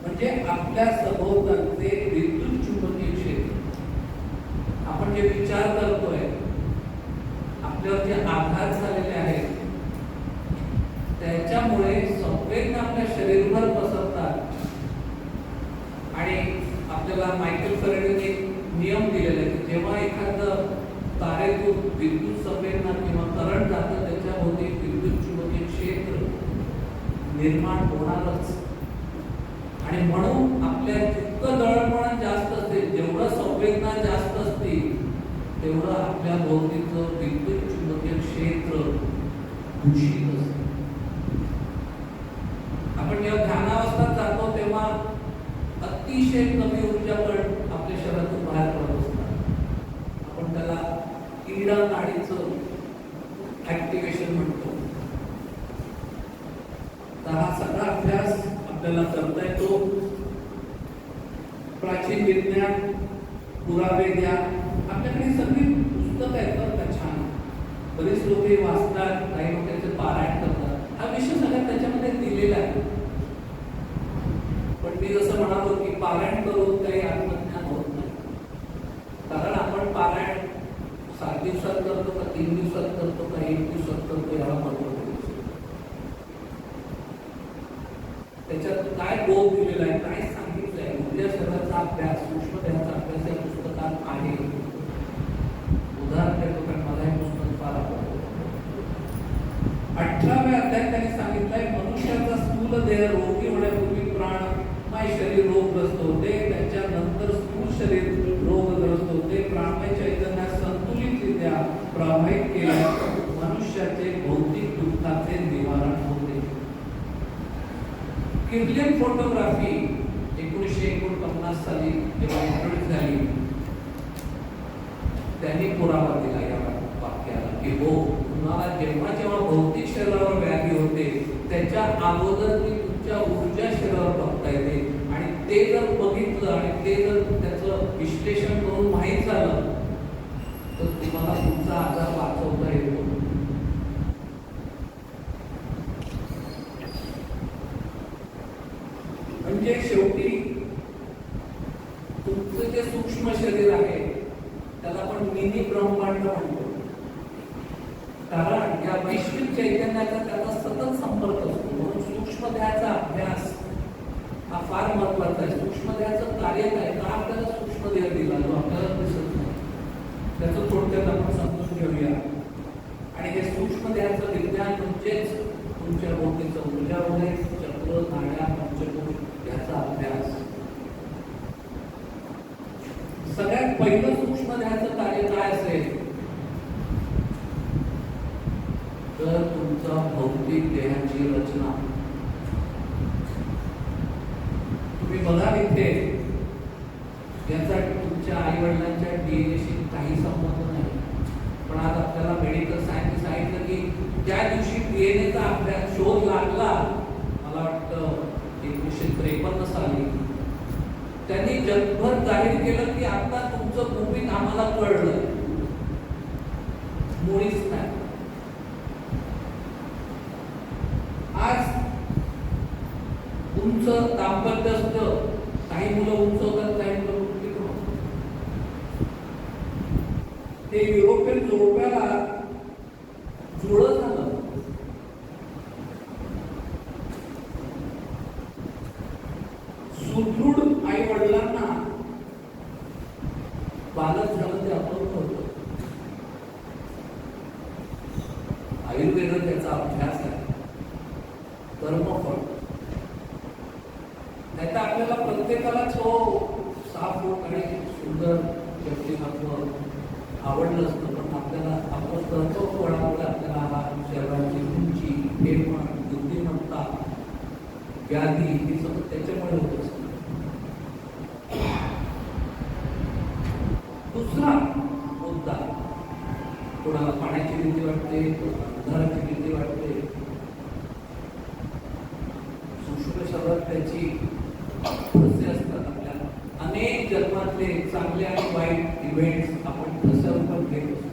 म्हणजे आपल्या सभोवतालचे विद्युत चुंबकीय क्षेत्र, आपण जे विचार करतोय, आपल्यावर जे आघात झालेले आहेत, त्याच्यामुळे संवेदना आपल्या शरीरभर पसरतात. आणि आपल्याला मायकेल फेरेडेने नियम दिलेला आहे की जेव्हा एखादं तारेतून विद्युत संवेदना किंवा करंट जातं त्याच्याभोवती विद्युत चुंबकीय क्षेत्र निर्माण होणारच. आणि म्हणून आपल्या जितकं दळणवळण जास्त असेल, जेवढं संवेदना जास्त असतील, तेवढं आपल्या भोवतीचं विद्युत चुंबकीय क्षेत्र दूषित असतं. आपण जेव्हा ध्यानावस्थेत जातो तेव्हा अतिशय कमी ऊर्जा पण आपल्या शरीरातून बाहेर पडत असतात. आपण त्याला ईडा नाडीचं ऍक्टिव्हेशन म्हणतो. तर हा सगळा अभ्यास आपल्याला करता येतो. प्राचीन विज्ञान पुरावे द्या, आपल्याकडे सगळी पुस्तकं आहेत बरं का, छान. बरेच लोक हे वाचतात, काही लोक त्याचे पारायण करतात. हा विषय सगळ्यात त्याच्यामध्ये दिलेला आहे. पण मी जसं म्हणालो की पारायण करून काही आत्मज्ञान होत नाही. कारण आपण पारायण 7 दिवसात करतो का 3 दिवसात करतो का 1 दिवसात करतो याला महत्व देतो. त्याच्यात काय बोध दिलेला आहे, काय सांगितलंय, ऊर्जा शरीराचा अभ्यास, सूक्ष्म देहाचा अभ्यास या पुस्तकात आहे. उदाहरण देतो कारण मला हे पुस्तक फार आवडतं. 18व्या अध्यायात त्यांनी सांगितलंय मनुष्याचा स्थूल देह रोगी होण्यापूर्वी प्राणमय शरीर रोगग्रस्त होते, त्याच्यानंतर स्थूल शरीर रोगग्रस्त होते. प्राणमय चैतन्यात संतुलितरित्या प्रवाहित केल्यास मनुष्याचे भौतिक दुःखाचे निवारण होते. किर्लियन फोटोग्राफी 1949 साली जेव्हा इंट्रोड्यूस झाली, त्यांनी पुरावा दिला या वाक्याला की हो, तुम्हाला जेव्हा जेव्हा भौतिक शरीरावर व्याधी होते त्याच्या अगोदर ती तुमच्या ऊर्जा शरीरावर बघता येते. आणि ते जर बघितलं आणि ते जर त्याचं विश्लेषण करून माहीत झालं तर तुम्हाला तुमचा आजार वाचवता येतो. म्हणजे शेवटी तुमचं जे सूक्ष्म शरीर आहे त्याला आपण मिनी ब्रह्मांड म्हणतो. कारण या वैश्विक चैतन्याचा त्याचा सतत संपर्क असतो. म्हणून सूक्ष्म देहाचा अभ्यास हा फार महत्वाचा आहे. सूक्ष्म देहाचं कार्य काय, का आपल्याला सूक्ष्म देह दिला जो आपल्याला दिसत नाही, त्याचं थोडक्यात आपण समजून घेऊया. आणि हे सूक्ष्म देहाचं विज्ञान म्हणजेच तुमच्या भोवतीचं ऊर्जावलय, चक्र, नाड्या, पंचकोश याचा अभ्यास. सगळ्यात पहिलं सूक्ष्म देहाचं कार्य काय असेल तर तुमचा भौतिक देहाची रचना. ज्या दिवशी डीएनएचा अभ्यास शोध लागला, मला वाटतं 1953 साली, त्यांनी जगभर जाहीर केलं की आता तुमचं गुपित आम्हाला कळलं, मुळीच नाही. आज उंच दाम्पत्य असतं, काही मुलं उंच होतात, काही मुलं गुपित होतात. ते युरोपियन जोडप्याला जुळं झालं. सुदृढ आई वडिलांना बालक झालं ते अपंग होतं. आयुर्वेद त्याचा अभ्यास आहे, कर्मफळ. नाही तर आपल्याला प्रत्येकालाच हो 6 फूट आणि सुंदर व्यक्तिमत्व आवडलं असतं, पण आपल्याला आपण कर्मफळामुळे आपल्याला हा शरीराची उंची, हेमण, बुद्धिमत्ता, व्याधी हे सगळं त्याच्यामुळे होत असतं. दुसरा मुद्दा, कोणाला पाण्याची भीती वाटते, अंधाराची भीती वाटते. सूक्ष्म शरीरात त्याची ठसे असतात. आपल्याला अनेक जन्मातले चांगले आणि वाईट इव्हेंट्स आपण ठस्यावर पण घेत असतो.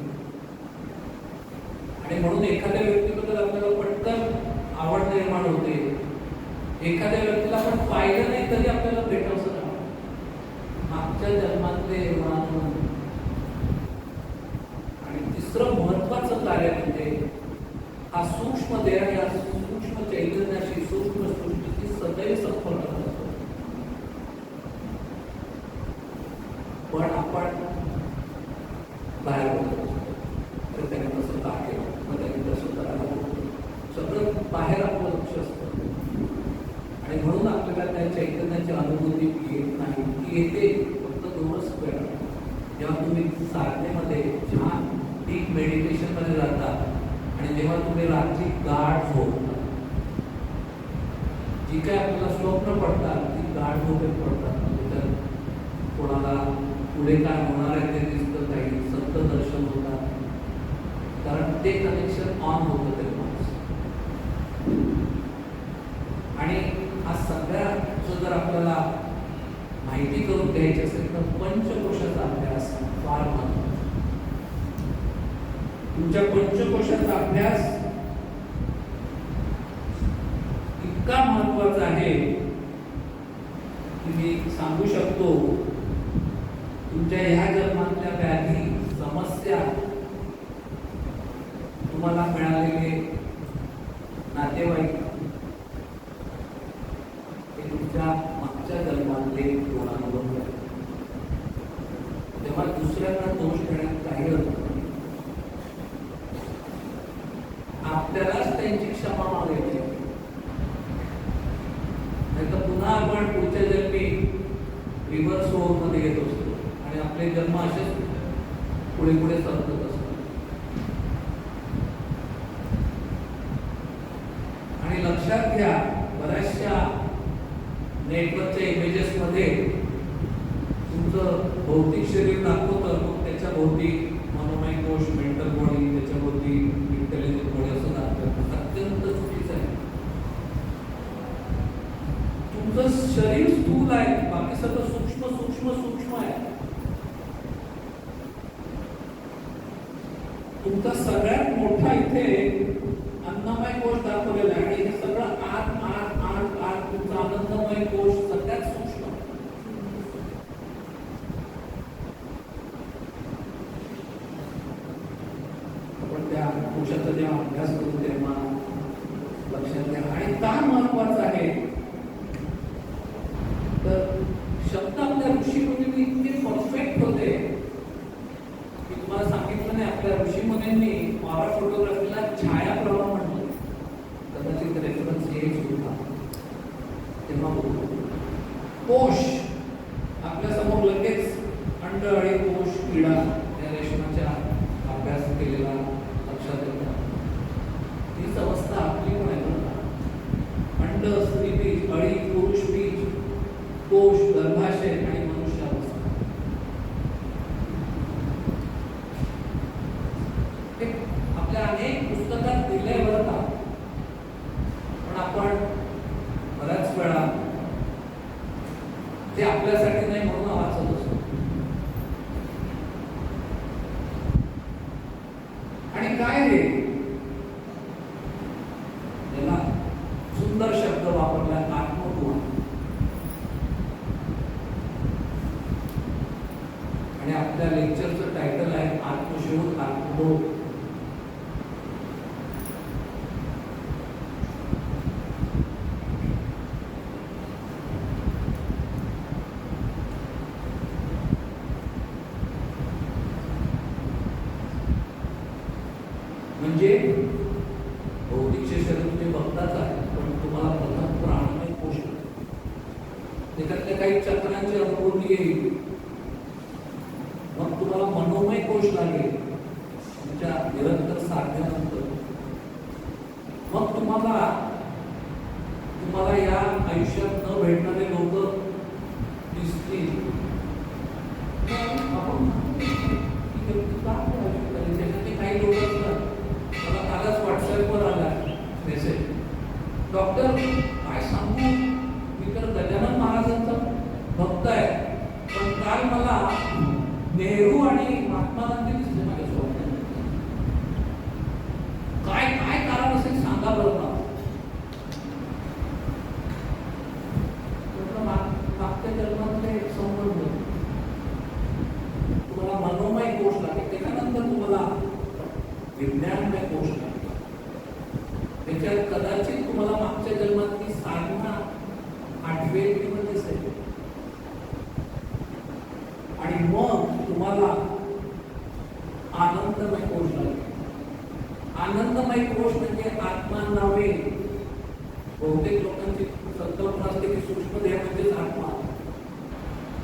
आणि म्हणून एखाद्या व्यक्तीबद्दल आपल्याला पटकन आवड निर्माण होते. एखाद्या व्यक्तीला आपण पाहिलं नाही तरी आपल्याला भेटावंसं नाही. मागच्या जन्मातले ऋणानुबंध. आणि तिसरं महत्वाचं कार्य म्हणजे हा सूक्ष्म देह या सूक्ष्म चैतन्याशी, सूक्ष्म सृष्टीची सदैव संपर्क असतो. पण आपण बाहेर होतो, तर त्याने तसं का केलं, मग त्याने तसं करायला होतं, सगळं बाहेर आपलं लक्ष असतं. आणि म्हणून आपल्याला त्या चैतन्याची अनुभूती येत नाही. ती येते फक्त 2च वेळा, जेव्हा तुम्ही साधनेमध्ये छान डीप मेडिटेशन मध्ये जाता आणि जेव्हा तुम्ही रात्री गाढ झोपता. जी काय आपल्याला स्वप्न पडतात ती गाढ झोपेत पडतात. तर कोणाला पुढे काय होणार आहे ते दिसतं, काही सत्य दर्शन होतात, कारण ते कनेक्शन ऑन होतं तेव्हा. आणि हा सगळ्याचं जर आपल्याला माहिती करून द्यायची असेल तर पंचकोशाचा अभ्यास फार महत्त्वाचा. तुमच्या पंचकोशाचा अभ्यास इतका महत्त्वाचा आहे की मी सांगू शकतो, तुमच्या ह्या जन्मातल्या व्याधी, समस्या, तुम्हाला मिळालेले नातेवाईक, हे तुमच्या मागच्या जन्मातले ऋणानुबंध आहेत. तेव्हा दुसऱ्यांना दोष देण्यात काही अर्थ नाही. आपल्यालाच त्यांची क्षमा मागायची, नाही तर पुन्हा आपण पुढच्या जन्मी रिव्हर्स रोड मध्ये येत असतो आणि आपले जन्म असेच पुढे पुढे सरकत असतात. आणि लक्षात घ्या, बऱ्याचशा नेटवर्कच्या इमेजेस मध्ये तुमचं भौतिक शरीर दाखवतं, मग त्याच्या भोवती मनोमय कोश, मेंटल बॉडी, त्याच्या भोवती इंटेलिजंट बॉडी असं दाखवतं. अत्यंत चुकीचं आहे. तुमचं शरीर स्थूल आहे, बाकी सगळं सूक्ष्म सूक्ष्म सूक्ष्म आहे. तुमचा सगळ्यात मोठा इथे अन्नमय कोश दाखवलेला आहे आणि हे सगळं आत आत आत आत तुमचा आनंदमय कोश सगळ्यात सूक्ष्म. आपण त्या कोशाचा जेव्हा अभ्यास करू तेव्हा लक्षात घ्या. आणि का महत्वाचं आहे तर शब्द आपल्या ऋषीमुनींनी इतके परफेक्ट होते की तुम्हाला सांगितलं नाही, आपल्या ऋषीमुनींनी ऑरा फोटोग्राफीला छायाप्रवाह म्हणलं. कदाचित रेफरन्स येईल सुद्धा तेव्हा बोलतो. कोश आपल्या समोर लगेच अंड आणि कोश, किडा या रेशमाच्या अभ्यास केलेला लक्षात येतात. हीच अवस्था आपली पण आहे बघा. अंड, स्त्री बीज, अळी, पुरुष बीज, कोश, गर्भाशय आणि मनुष्य अवस्था. आपल्या अनेक पुस्तकात दिले ते आपल्यासाठी नाही म्हणून वाचत असतो. आणि काय रे त्याला सुंदर शब्द वापरला, आत्मगुण. आणि आपल्या लेक्चरचं टायटल आहे आत्मशोध आत्मबोध. म्हणजे भौतिक शरीर तुम्ही बघताच आहे, पण तुम्हाला प्रथम प्राणमय कोश त्याच्यातल्या काही चक्रांची अनुभूती येईल, मग तुम्हाला मनोमय कोश लागेल तुमच्या निरंतर साधनेनंतर. मग तुम्हाला या आयुष्यात न भेटणारे लोक दिसतील. आपण काही लोक असतात, मला कालच व्हॉट्सअपवर आला मेसेज, डॉक्टर काय सांगू, मी तर गजानन महाराजांचा भक्त आहे, पण काल मला नेहरू आणि महात्मा गांधी दिसले माझ्यासोबत. काय काय कारण असेल सांगा बरं ना. मागच्या जन्मातले एक संबंध, तुम्हाला मनोमय कोश लागेल, त्याच्यानंतर तुम्हाला विज्ञानमय कोश लागेल. त्याच्यात कदाचित तुम्हाला मागच्या जन्मातली साधना आठवेल किंवा दिसेल. आणि मग तुम्हाला आनंदमय कोश लागेल. आनंदमय कोश म्हणजे आत्मा नव्हे. बहुतेक लोकांची संकल्पना असते की सूक्ष्म देह म्हणजेच आत्मा,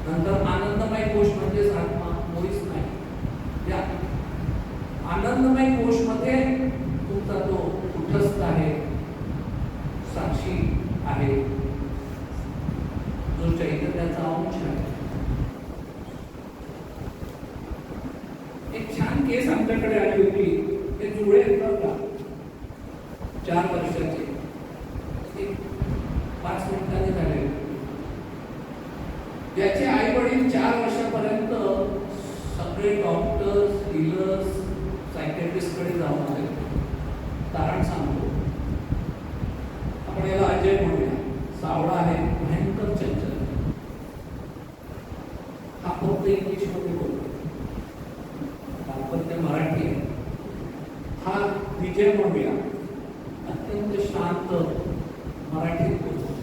नंतर आनंदमय कोश म्हणजेच आत्मा. मुळीच नाही. या आनंदमय कोश मध्ये तुमचा तो कुठस्थ आहे, साक्षी आहे, जो चैतन्याचा अंश आहे. एक छान केस आमच्याकडे आली होती. ते जुळे का 4 वर्षाचे, 5 मिनिटांनी झाले. त्याचे आई वडील 4 वर्षापर्यंत सगळे डॉक्टर्स, डीलर्स, सायकॅट्रिस्ट कडे जाऊन आले. कारण सांगतो, आपण याला अजय म्हणूया. सावळा आहे, भयंकर चंचल. हा फक्त इंग्लिश मध्ये बोलतो, दाम्पत्य मराठी आहे. हा विजय म्हणूया, अत्यंत शांत मराठीत बोलतो.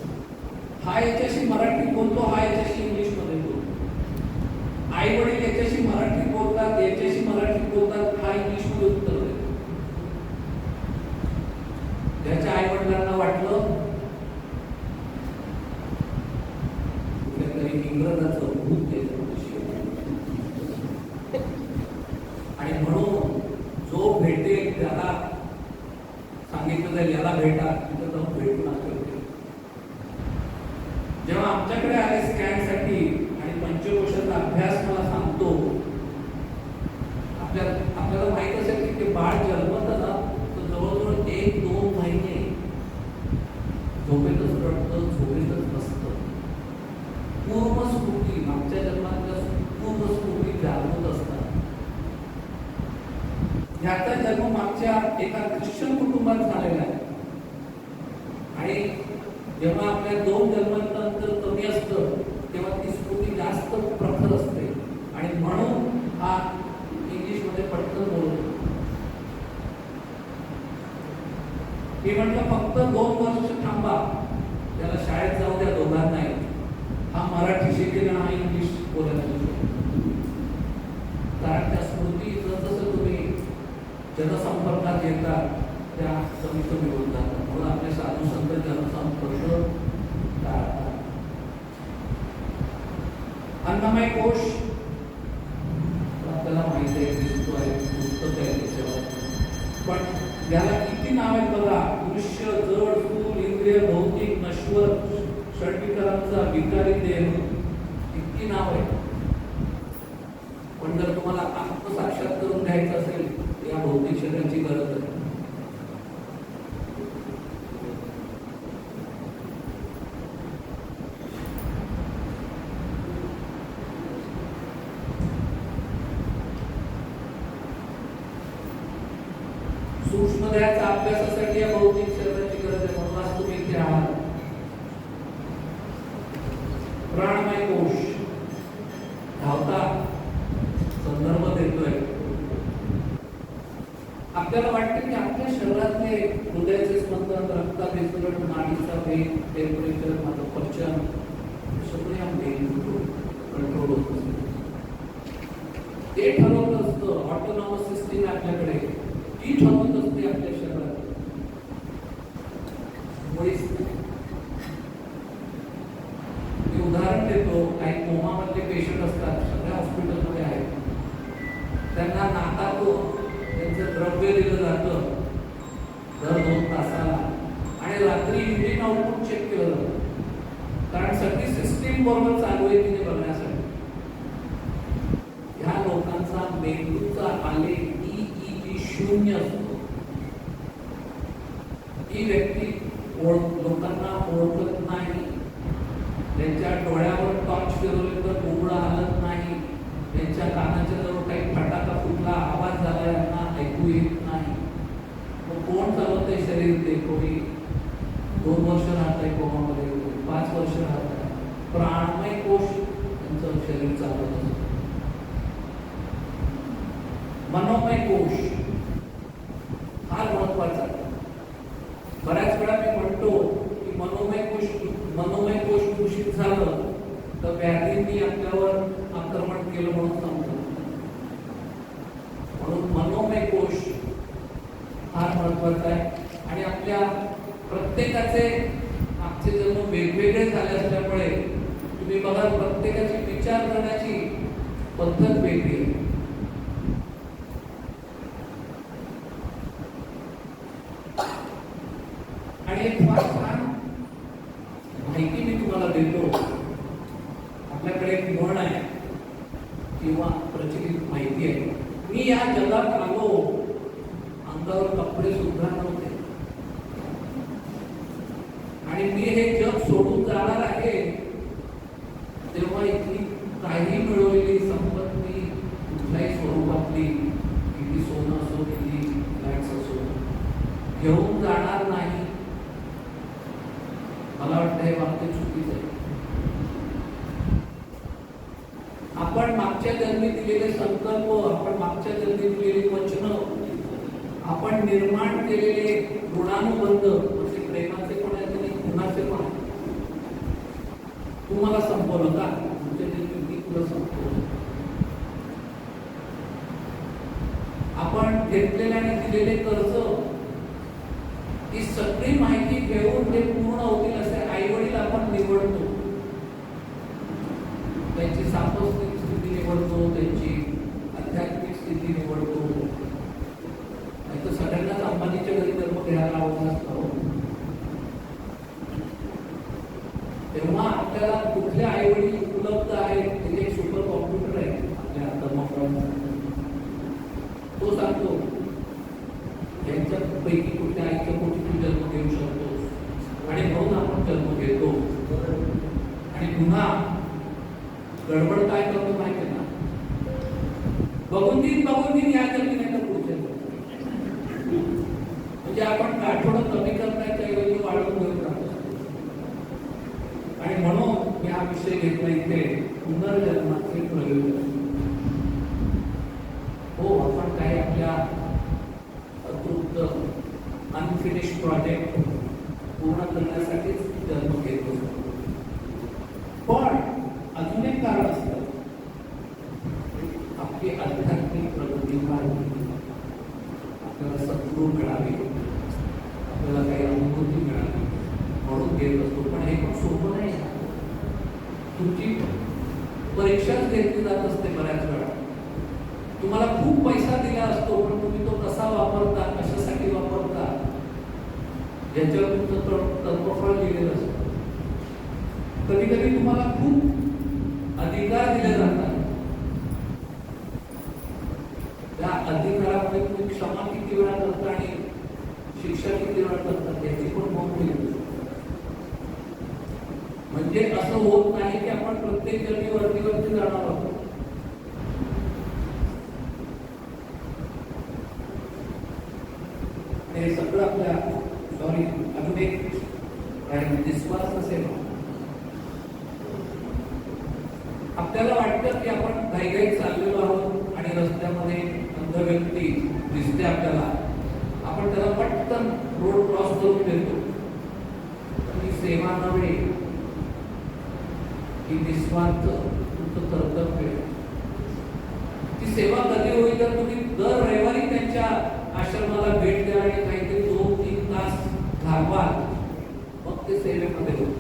हा याच्याशी मराठीत बोलतो, हा याच्याशी इंग्लिश मध्ये बोलतो. आई वडील याच्याशी मराठीत बोलतात, याच्याशी मराठीत बोलतात, हा इंग्लिश मध्ये उत्तर देतो. त्याच्या आई वडिलांना वाटलं कुठेतरी इंग्रजाचं भूत आणि म्हणून जो भेटेल त्याला सांगितलं जाईल याला भेटा, तिथं जाऊन भेटून असतो. जेव्हा आमच्याकडे आले स्कॅनसाठी आणि पंचकोशाचा अभ्यास मला सांगतो, आपल्याला माहित असेल की ते बाळ जन्मतं ना, तर जवळजवळ 1-2 महिने झोपेतच रडतं, झोपेतच बसतं. पूर्ण स्मृती, मागच्या जन्मातल्या पूर्ण स्मृती जागृत असतात. ह्याचा जन्म मागच्या एका ख्रिश्चन कुटुंबात झालेला आहे. आणि जेव्हा आपल्या 2 जन्मांतर कमी असतं तेव्हा ती स्मृती जास्त प्रखर असते आणि म्हणून हा इंग्लिश मध्ये पटकन बोलतो. मी म्हटलं फक्त 2 वर्ष थांबा, त्याला शाळेत जाऊ द्या दोघांनाही. हा मराठी शिकेल, हा इंग्लिश बोलायला शिकेल. कारण त्या स्मृती जसं तुम्ही जनसंपर्कात येतात त्या कमी कमी बोलतात. म्हणून आपले साधू संत जनसंपर्क टाळतात. अन्नमय कोश आपल्याला माहिती आहे, दिसतो आहे, पुस्तक आहे त्याच्यावर. पण याला किती नाव आहेत बघा. दृश्य, जड, स्थूल, इंद्रिय, भौतिक, नश्वर, षड्विकारांचा विकारी देह, इतकी नाव आहे. पण जर तुम्हाला आत्मसाक्षात करून घ्यायचं असेल, या भौतिक शरीराची गरज आहे. सूक्ष्मदेहाच्या अभ्यासासाठी या भौतिक शरीराची गरज आहे, म्हणून आज तुम्ही इथे आहात. प्राणमय कोश धावता संदर्भ देतोय. आपल्याला वाटतं की आपल्या शरीरातले हृदयाचे स्पंदन, रक्ताभिसरण, नाडीचा वेग, टेम्परेचर, माझं पचन सगळे या मेंदूतून कंट्रोल होत असते. ते ठरवत असतं. ऑटोनॉमस सिस्टीम आपल्याकडे ती ठरवत असते आपल्या शरीरात. मुळीच मी उदाहरण देतो. काही कोमामधले पेशंट असतात, सगळ्या हॉस्पिटलमध्ये आहेत. त्यांना नाकातून त्यांचं द्रव्य दिलं जातं दर 2 तासाला आणि रात्री युरिन आउटपुट चेक केलं जातं. कारण सगळी सिस्टीम बरोबर चालू आहे तिने बघण्यासाठी. ह्या लोकांचा मेंदूचा आलेख EEG 0 असतो. ही व्यक्ती लोकांना ओळखत नाही. त्यांच्या डोळ्यावर टॉर्च फिरवले तर उघडा हलत नाही. त्यांच्या कानाच्या जवळ काही फटाका फुटला, आवाज झाला, यांना ऐकू येत नाही. मग कोण चालवतंय शरीर? ते कोणी 2 वर्ष राहत आहे कोमामध्ये, 5 वर्ष राहत आहे. प्राणमय कोश त्यांचं शरीर चालवत असतं. मनोमय कोश फार महत्वाचा. बऱ्याच वेळा मी म्हणतो की मनोमय कोश दूषित झालं तर व्याधींनी आपल्यावर आक्रमण केलं म्हणून समजलं. म्हणून मनोमय कोश फार महत्वाचा आहे. आणि आपल्या प्रत्येकाचे मागचे जन्म वेगवेगळे झाले असल्यामुळे तुम्ही बघा, प्रत्येकाची विचार करण्याची पद्धत वेगळी आहे. आणि एक फार छान माहिती मी तुम्हाला देतो. आपल्याकडे एक म्हण आहे किंवा प्रचलित माहिती आहे. मी या जगात आलो, अंगावर कपडे सुद्धा नव्हते आणि मी हे जग सोडून जाणार आहे, तेव्हा इथली काही मिळवलेली संपत्ती कुठल्याही स्वरूपातली, किती सोनं असो, किती फ्लॅट्स असो, घेऊन जाणार नाही. मला वाटतं हे वाक्य चुकीचं आहे. आपण मागच्या जन्मी दिलेले संकल्प, आपण मागच्या जन्मी दिलेली वचनं, आपण निर्माण केलेले ऋणानुबंध, म्हणजे प्रेमाचे पण आहेत आणि गुणाचे पण आहेत. तू मला संपवलं का? म्हणजे मी तुला संपवलं. आपण घेतलेले आणि दिलेले कर्ज, ही सगळी माहिती घेऊन ते पूर्ण होतील असे आई वडील आपण निवडतो. त्यांची सांस्कृतिक स्थिती निवडतो, त्यांची आध्यात्मिक स्थिती निवडतो. नाही तर सगळ्यांनाच अंबानीच्या घरी जन्म घ्यायला आवडत असतो. तेव्हा आपल्याला कुठले आई वडील उपलब्ध आहेत, ते एक सुपर कॉम्प्युटर आहे आपल्या धर्मफळांचा. तो सांगतो यांच्यापैकी कुठल्या आईच्या पोटी तू जन्म घेऊ शकतो, आणि म्हणून आपण जन्म घेतो. आणि पुन्हा गडबड काय करतो माहिती ना, बघून दिन या जन्मी नाही तर पुढच्या. म्हणजे आपण आठवडं कमी करण्याच्या ऐवजी वाढवून घेऊन राहतो. आणि म्हणून मी हा विषय घेतला इथे, पुनर्जन्माचे प्रयोजन. हो, आपण काही आपल्या अतृप्त अनफिनिश्ड प्रोजेक्ट पूर्ण करण्यासाठीच जन्म घेतो. पण अजून एक कारण असतं, आपली आध्यात्मिक प्रगती व्हावी, आपल्याला सद्गुरू मिळावे, आपल्याला काही अनुभूती मिळावी म्हणून घेत असतो. पण हे पण सोपं नाही. तुमची परीक्षाच घेतली जात असते बऱ्याच वेळा. तुम्हाला खूप पैसा दिला असतो, पण तुम्ही तो कसा वापरता, कशासाठी वापरता, याच्यावर तुमचं कर्मफळ लिहिलेलं असतं. कधी कधी तुम्हाला खूप अधिकार दिले जातात. त्या अधिकारामध्ये तुम्ही क्षमा किती वेळा करता आणि शिक्षा किती वेळा करता याची पण नोंद ठेवली. म्हणजे असं होत नाही की आपण प्रत्येक जणी वरती जाणार आहोत. हे सगळं आपल्या सॉरी अजून एक निस्वार्थ सेवा. आपल्याला वाटतं की आपण घाईघाईत चाललेलो आहोत आणि रस्त्यामध्ये अंध व्यक्ती दिसते आपल्याला, आपण त्याला पटकन रोड क्रॉस करून देतो. ही सेवा नव्हे, ही निस्वार्थ तुमचं कर्तव्य. ती सेवा कधी होईल तर तुम्ही दर रविवारी त्यांच्या आश्रमाला भेट द्या आणि काहीतरी 2-3 तास घालवाल, मग ते सेवेमध्ये होईल.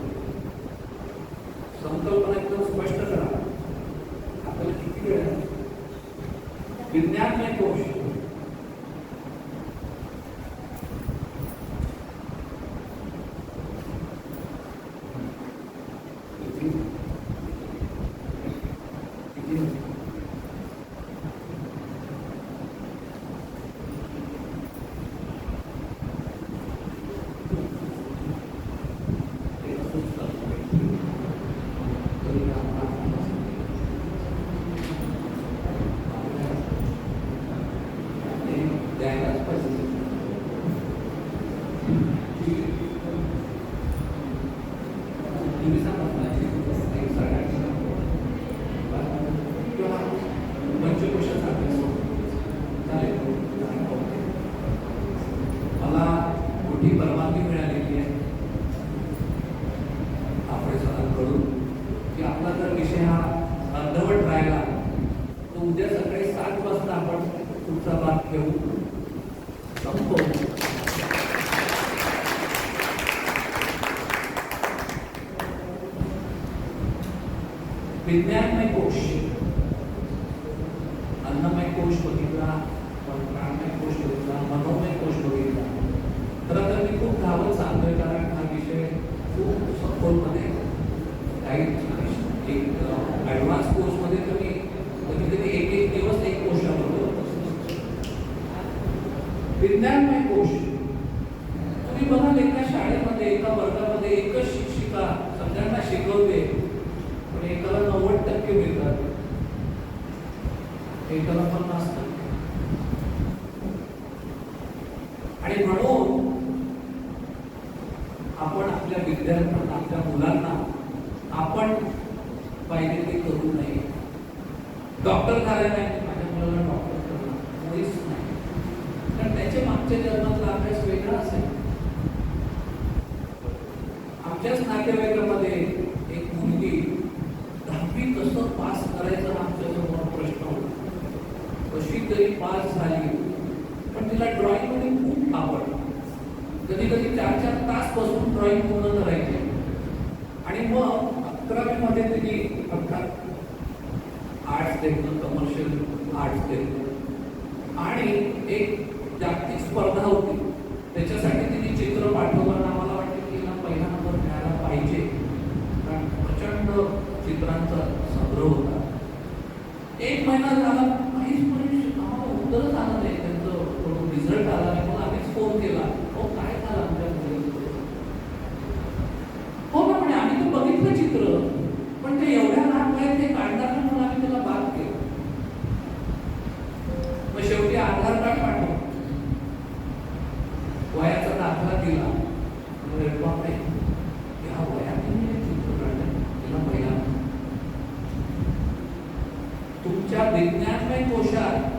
संकल्पना एकदम स्पष्ट करा. आपल्याला किती वेळ आहे? विज्ञानमय कोश. मला मोठी परवानगी मिळालेली आहे आपल्या सरांकडून की आपला जर विषय हा अर्धवट राहिला तर उद्या सकाळी 7 वाजता आपण पुढचा भाग घेऊ संपवू. विज्ञानमय कोश, अन्नमय कोश बघितला, प्राणमय कोश बघितला, मनोमय कोश बघितला. खरं तर मी खूप धावत सांगतोय कारण हा विषय खूप सखोलमध्ये काही एक ॲडव्हान्स कोर्समध्ये तुम्ही कधी कधी एक दिवस एक कोशाबरोबर. विज्ञानमय कोश तुम्ही बघाल एका शाळेमध्ये एका वर्गामध्ये एकच शिक्षिका सगळ्यांना शिकवते, पण एकाला 90% मिळतात, एकाला 50%. आणि म्हणून आपण आपल्या विद्यार्थ्यांना आपल्या मुलांना आपण पाहिजे ते करू नये. डॉक्टर झाले नाही माझ्या मुलाला डॉक्टर करणार मुळीच नाही, कारण त्याच्या मागच्या जन्मातला अभ्यास वेगळा असेल. आमच्याच नातेवाईकामध्ये एक मुलगी 10वी कसं पास करायचं आमच्या समोर प्रश्न होता. कशी तरी पास झाली, पण तिला ड्रॉइंग मध्ये खूप आवड. कधी कधी 4-4 तास बसून ड्रॉइंग पूर्ण करायचे. आणि मग 11वी मध्ये तिने अर्थात आर्ट्स घेतलं, कमर्शियल आर्ट्स घेतलं आणि एक जागतिक स्पर्धा होती. त्याच्यासाठी तिने चित्र पाठवलं आणि आम्हाला वाटतं की तिला पहिला नंबर मिळाला पाहिजे, कारण प्रचंड चित्रांचा संग्रह होता. 1 महिना झाला, काहीच आम्हाला उत्तरच आलं नाही. त्यांचं रिझल्ट आला नाही. मग आम्हीच फोन केला, हो काय झालं आमच्या मुलीचं? हो ना म्हणे आम्ही तर बघितलं चित्र, पण ते एवढ्या लहान वयात ते काढणार नाही म्हणून आम्ही त्याला बाद केलं. मग शेवटी आधार कार्ड पाठवलं, वयाचा दाखला दिला. बापरे या वयात चित्र काढलं, तिला पहिला. तुमच्या विज्ञानमय कोशात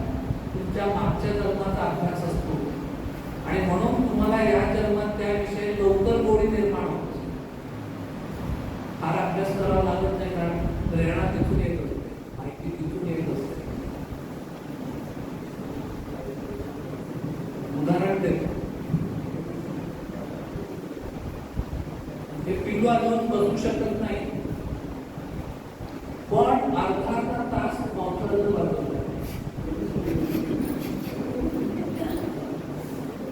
तुमच्या मागच्या जन्माचा अभ्यास असतो आणि म्हणून तुम्हाला या जन्मात त्याविषयी लवकर गोडी निर्माण होते. फार अभ्यास करावा लागत नाही, कारण प्रेरणा तिथून येत असते, माहिती तिथून येत असते. उदाहरण देतो, हे पिल्लू अजून बसू शकत नाही, पण अर्धा तास पावसाळ्याचं वाजवलं.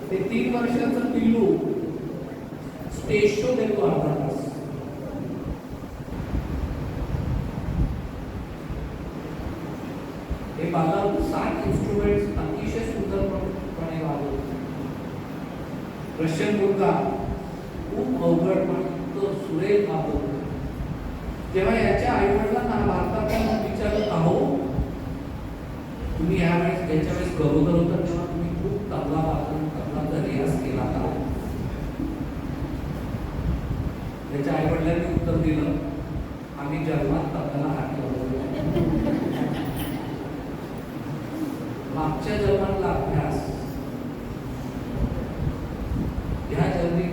ते 3 वर्षाचं पिल्लू स्टेज शो देतो अर्धा तास. हे बालक 7 इन्स्ट्रुमेंट्स अतिशय सुंदरपणे वाजवतो. रशियन मुलगा खूप अवघड पण सुरेख वाजवतो. जेव्हा याच्या आईवडिलांना भारतात विचारत आहो तुम्ही यावेळेस याच्या वेळेस गरोदर होता तेव्हा तुम्ही खूप तबला वाजवून तबलाचा रियाज दिलं, आम्ही जन्मात आपल्याला हात लावला. मागच्या जन्मातला अभ्यास ह्या जर्नी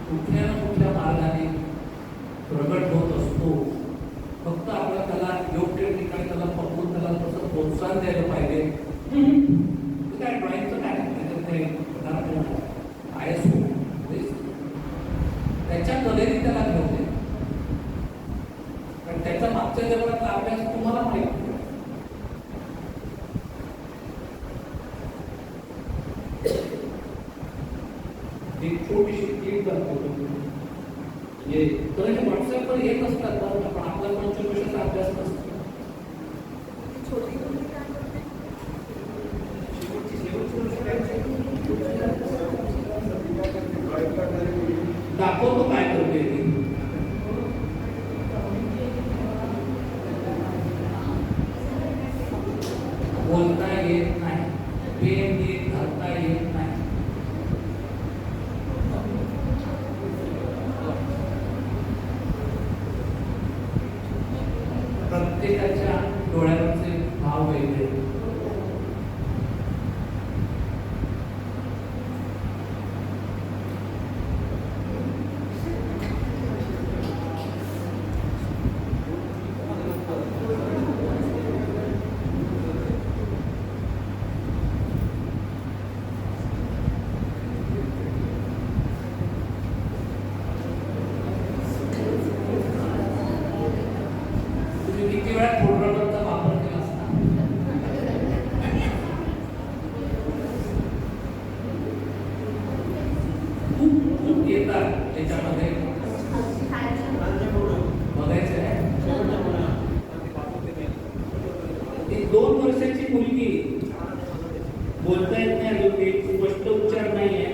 कुठल्या ना कुठल्या मार्गाने प्रगट होत असतो. फक्त आपल्याला त्याला योग्य ठिकाणी त्याला पकडून त्याला तसं प्रोत्साहन द्यायला पाहिजे. काय ड्रॉइंगचं काय त्याच्या कलेने त्याला घेऊन कारण त्याचा मागच्या जन्मातला अभ्यास तुम्हाला माहिती. एक छोटीशी क्लिप दाखवतो म्हणजे तर व्हॉट्सअपवर येत असतात पण आपला पंचकोशाचा अभ्यास नसतो. दाखवतो काय करते बोलता येत नाही, पेन नीट धरता येत नाही. प्रत्येकाच्या डोळ्यावरचे भाव वेगळे. किती वेळा फोटोचा वापर केला असता. खूप येतात त्याच्यामध्ये बघायचं आहे. एक 2 वर्षाची मुलगी बोलता येत नाही, स्पष्ट उच्चार नाही आहे.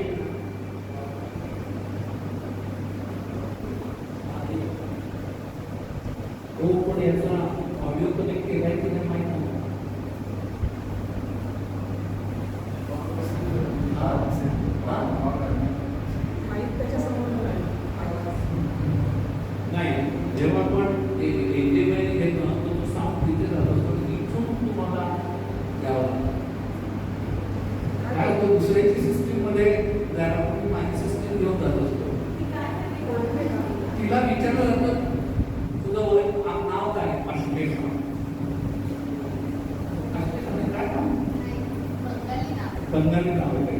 हो पण याचा ऑडिओ कनेक्ट केलाय की नाही माहित नाही. जेव्हा आपण एंजिनिअरिंग घेतो तो साऊंड तिथे जात असतो, इथून तुम्हाला द्यावं काय तो दुसऱ्याची सिस्टीम मध्ये जायला तुम्ही माझी सिस्टीम घेऊन जात असतो. तिला विचारलं जातं तुझं वय नाव काय? अश्लेष. काय नाव? बंगाली नाव आहे काय?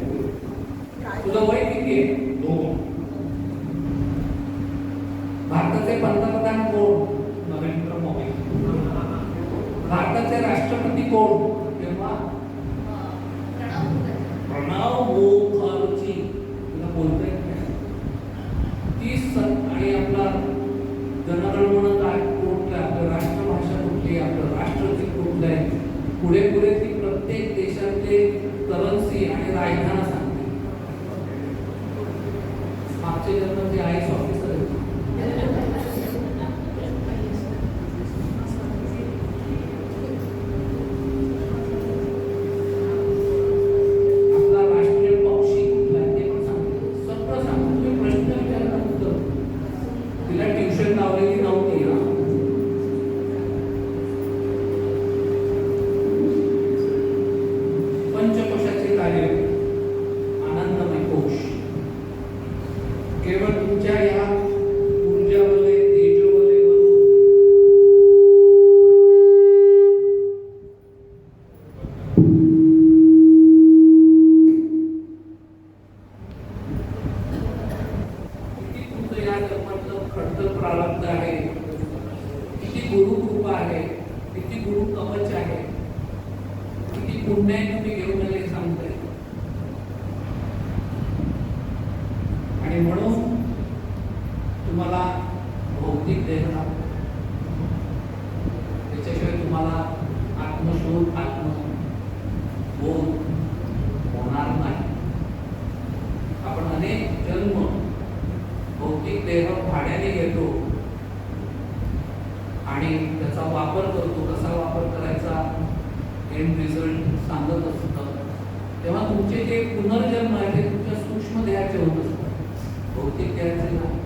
तुझं वय किती आहे? 2. भारताचे पंतप्रधान कोण? नरेंद्र मोदी. भारताचे राष्ट्रपती कोण? तेव्हा प्रणव मुखर्जी. तुला बोलता येत नाही. 30 आणि आपला जनगणमन काय कुठलं, आपलं राष्ट्रभाषा कुठली, आपलं राष्ट्रगीत कुठलं आहे, पुढे पुढे ती प्रत्येक देशातले करन्सी आणि राजधानी सांगते. मागचे जन्म जे आय एस ऑफिसर आहे लावलेली नव्हती. पंचकोशाचे कार्य आनंदमय कोश केवळ तुमच्या या ऊर्जावले तेजोवले किती तुमचं या जन्मातलं खडतर प्रारब्ध आहे, किती गुरुकृपा आहे, किती गुरु कवच आहे, किती पुण्य तुम्ही घेऊन आले सांगताय. आणि म्हणून तुम्हाला भौतिक देह लागतो. त्याच्याशिवाय तुम्हाला आत्मशोध आत्मबोध होणार नाही. आपण अनेक जन्म भौतिक देह भाड्याने घेतो आणि त्याचा वापर करतो. कसा वापर करायचा एंड रिझल्ट सांगत असतं. तेव्हा तुमचे जे पुनर्जन्म आहे ते तुमच्या सूक्ष्म देहाचे होत असतात, भौतिक देहाचे नाही.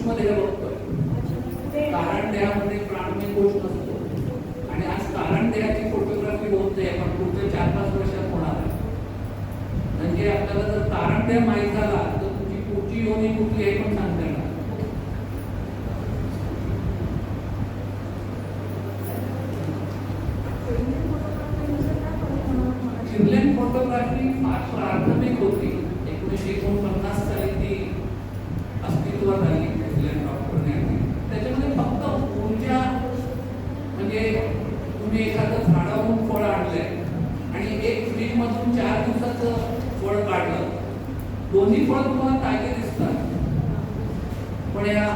मध्ये हे बघतोय. कारण देहामध्ये प्राणमय कोश नसतो आणि आज कारण देहाची फोटोग्राफी होत आहे, पण पुढच्या 4-5 वर्षात होणार आहे. म्हणजे आपल्याला जर कारण देह माहीत झाला तर तुमची पुढची योनी कुठली आहे पण सांगता येणार. चिरलेन फोटोग्राफी फार प्राथमिक होती. 1949 साली ती अस्तित्वात आली चिरलेन डॉक्टरने. त्याच्यामध्ये फक्त ऊर्जा म्हणजे तुम्ही एखादं झाडावरून फळ आणलंय आणि एक फ्रीज मधून 4 दिवसाचं फळ काढलं, दोन्ही फळ तुम्हाला ताजे दिसतात, पण या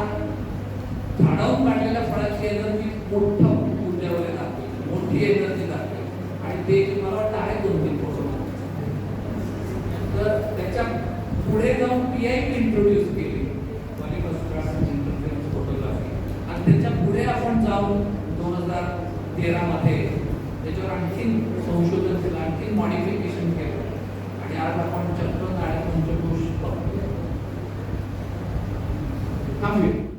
झाडावरून काढलेल्या फळाची एनर्जी मोठ्या ऊर्जेवर जाते, मोठी एनर्जी जाते आणि ते मला वाटतं आहे 2-3 फोटो. तर त्याच्या पुढे जाऊन PIP इंट्रोड्यूस केली, फोटोग्राफी, आणि त्याच्या पुढे आपण जाऊन 2013 मध्ये त्याच्यावर आणखीन संशोधन केलं, आणखीन मॉडिफिकेशन केलं आणि आज आपण चक्र नाळ्या पंचकोश बघतो. थांबूया.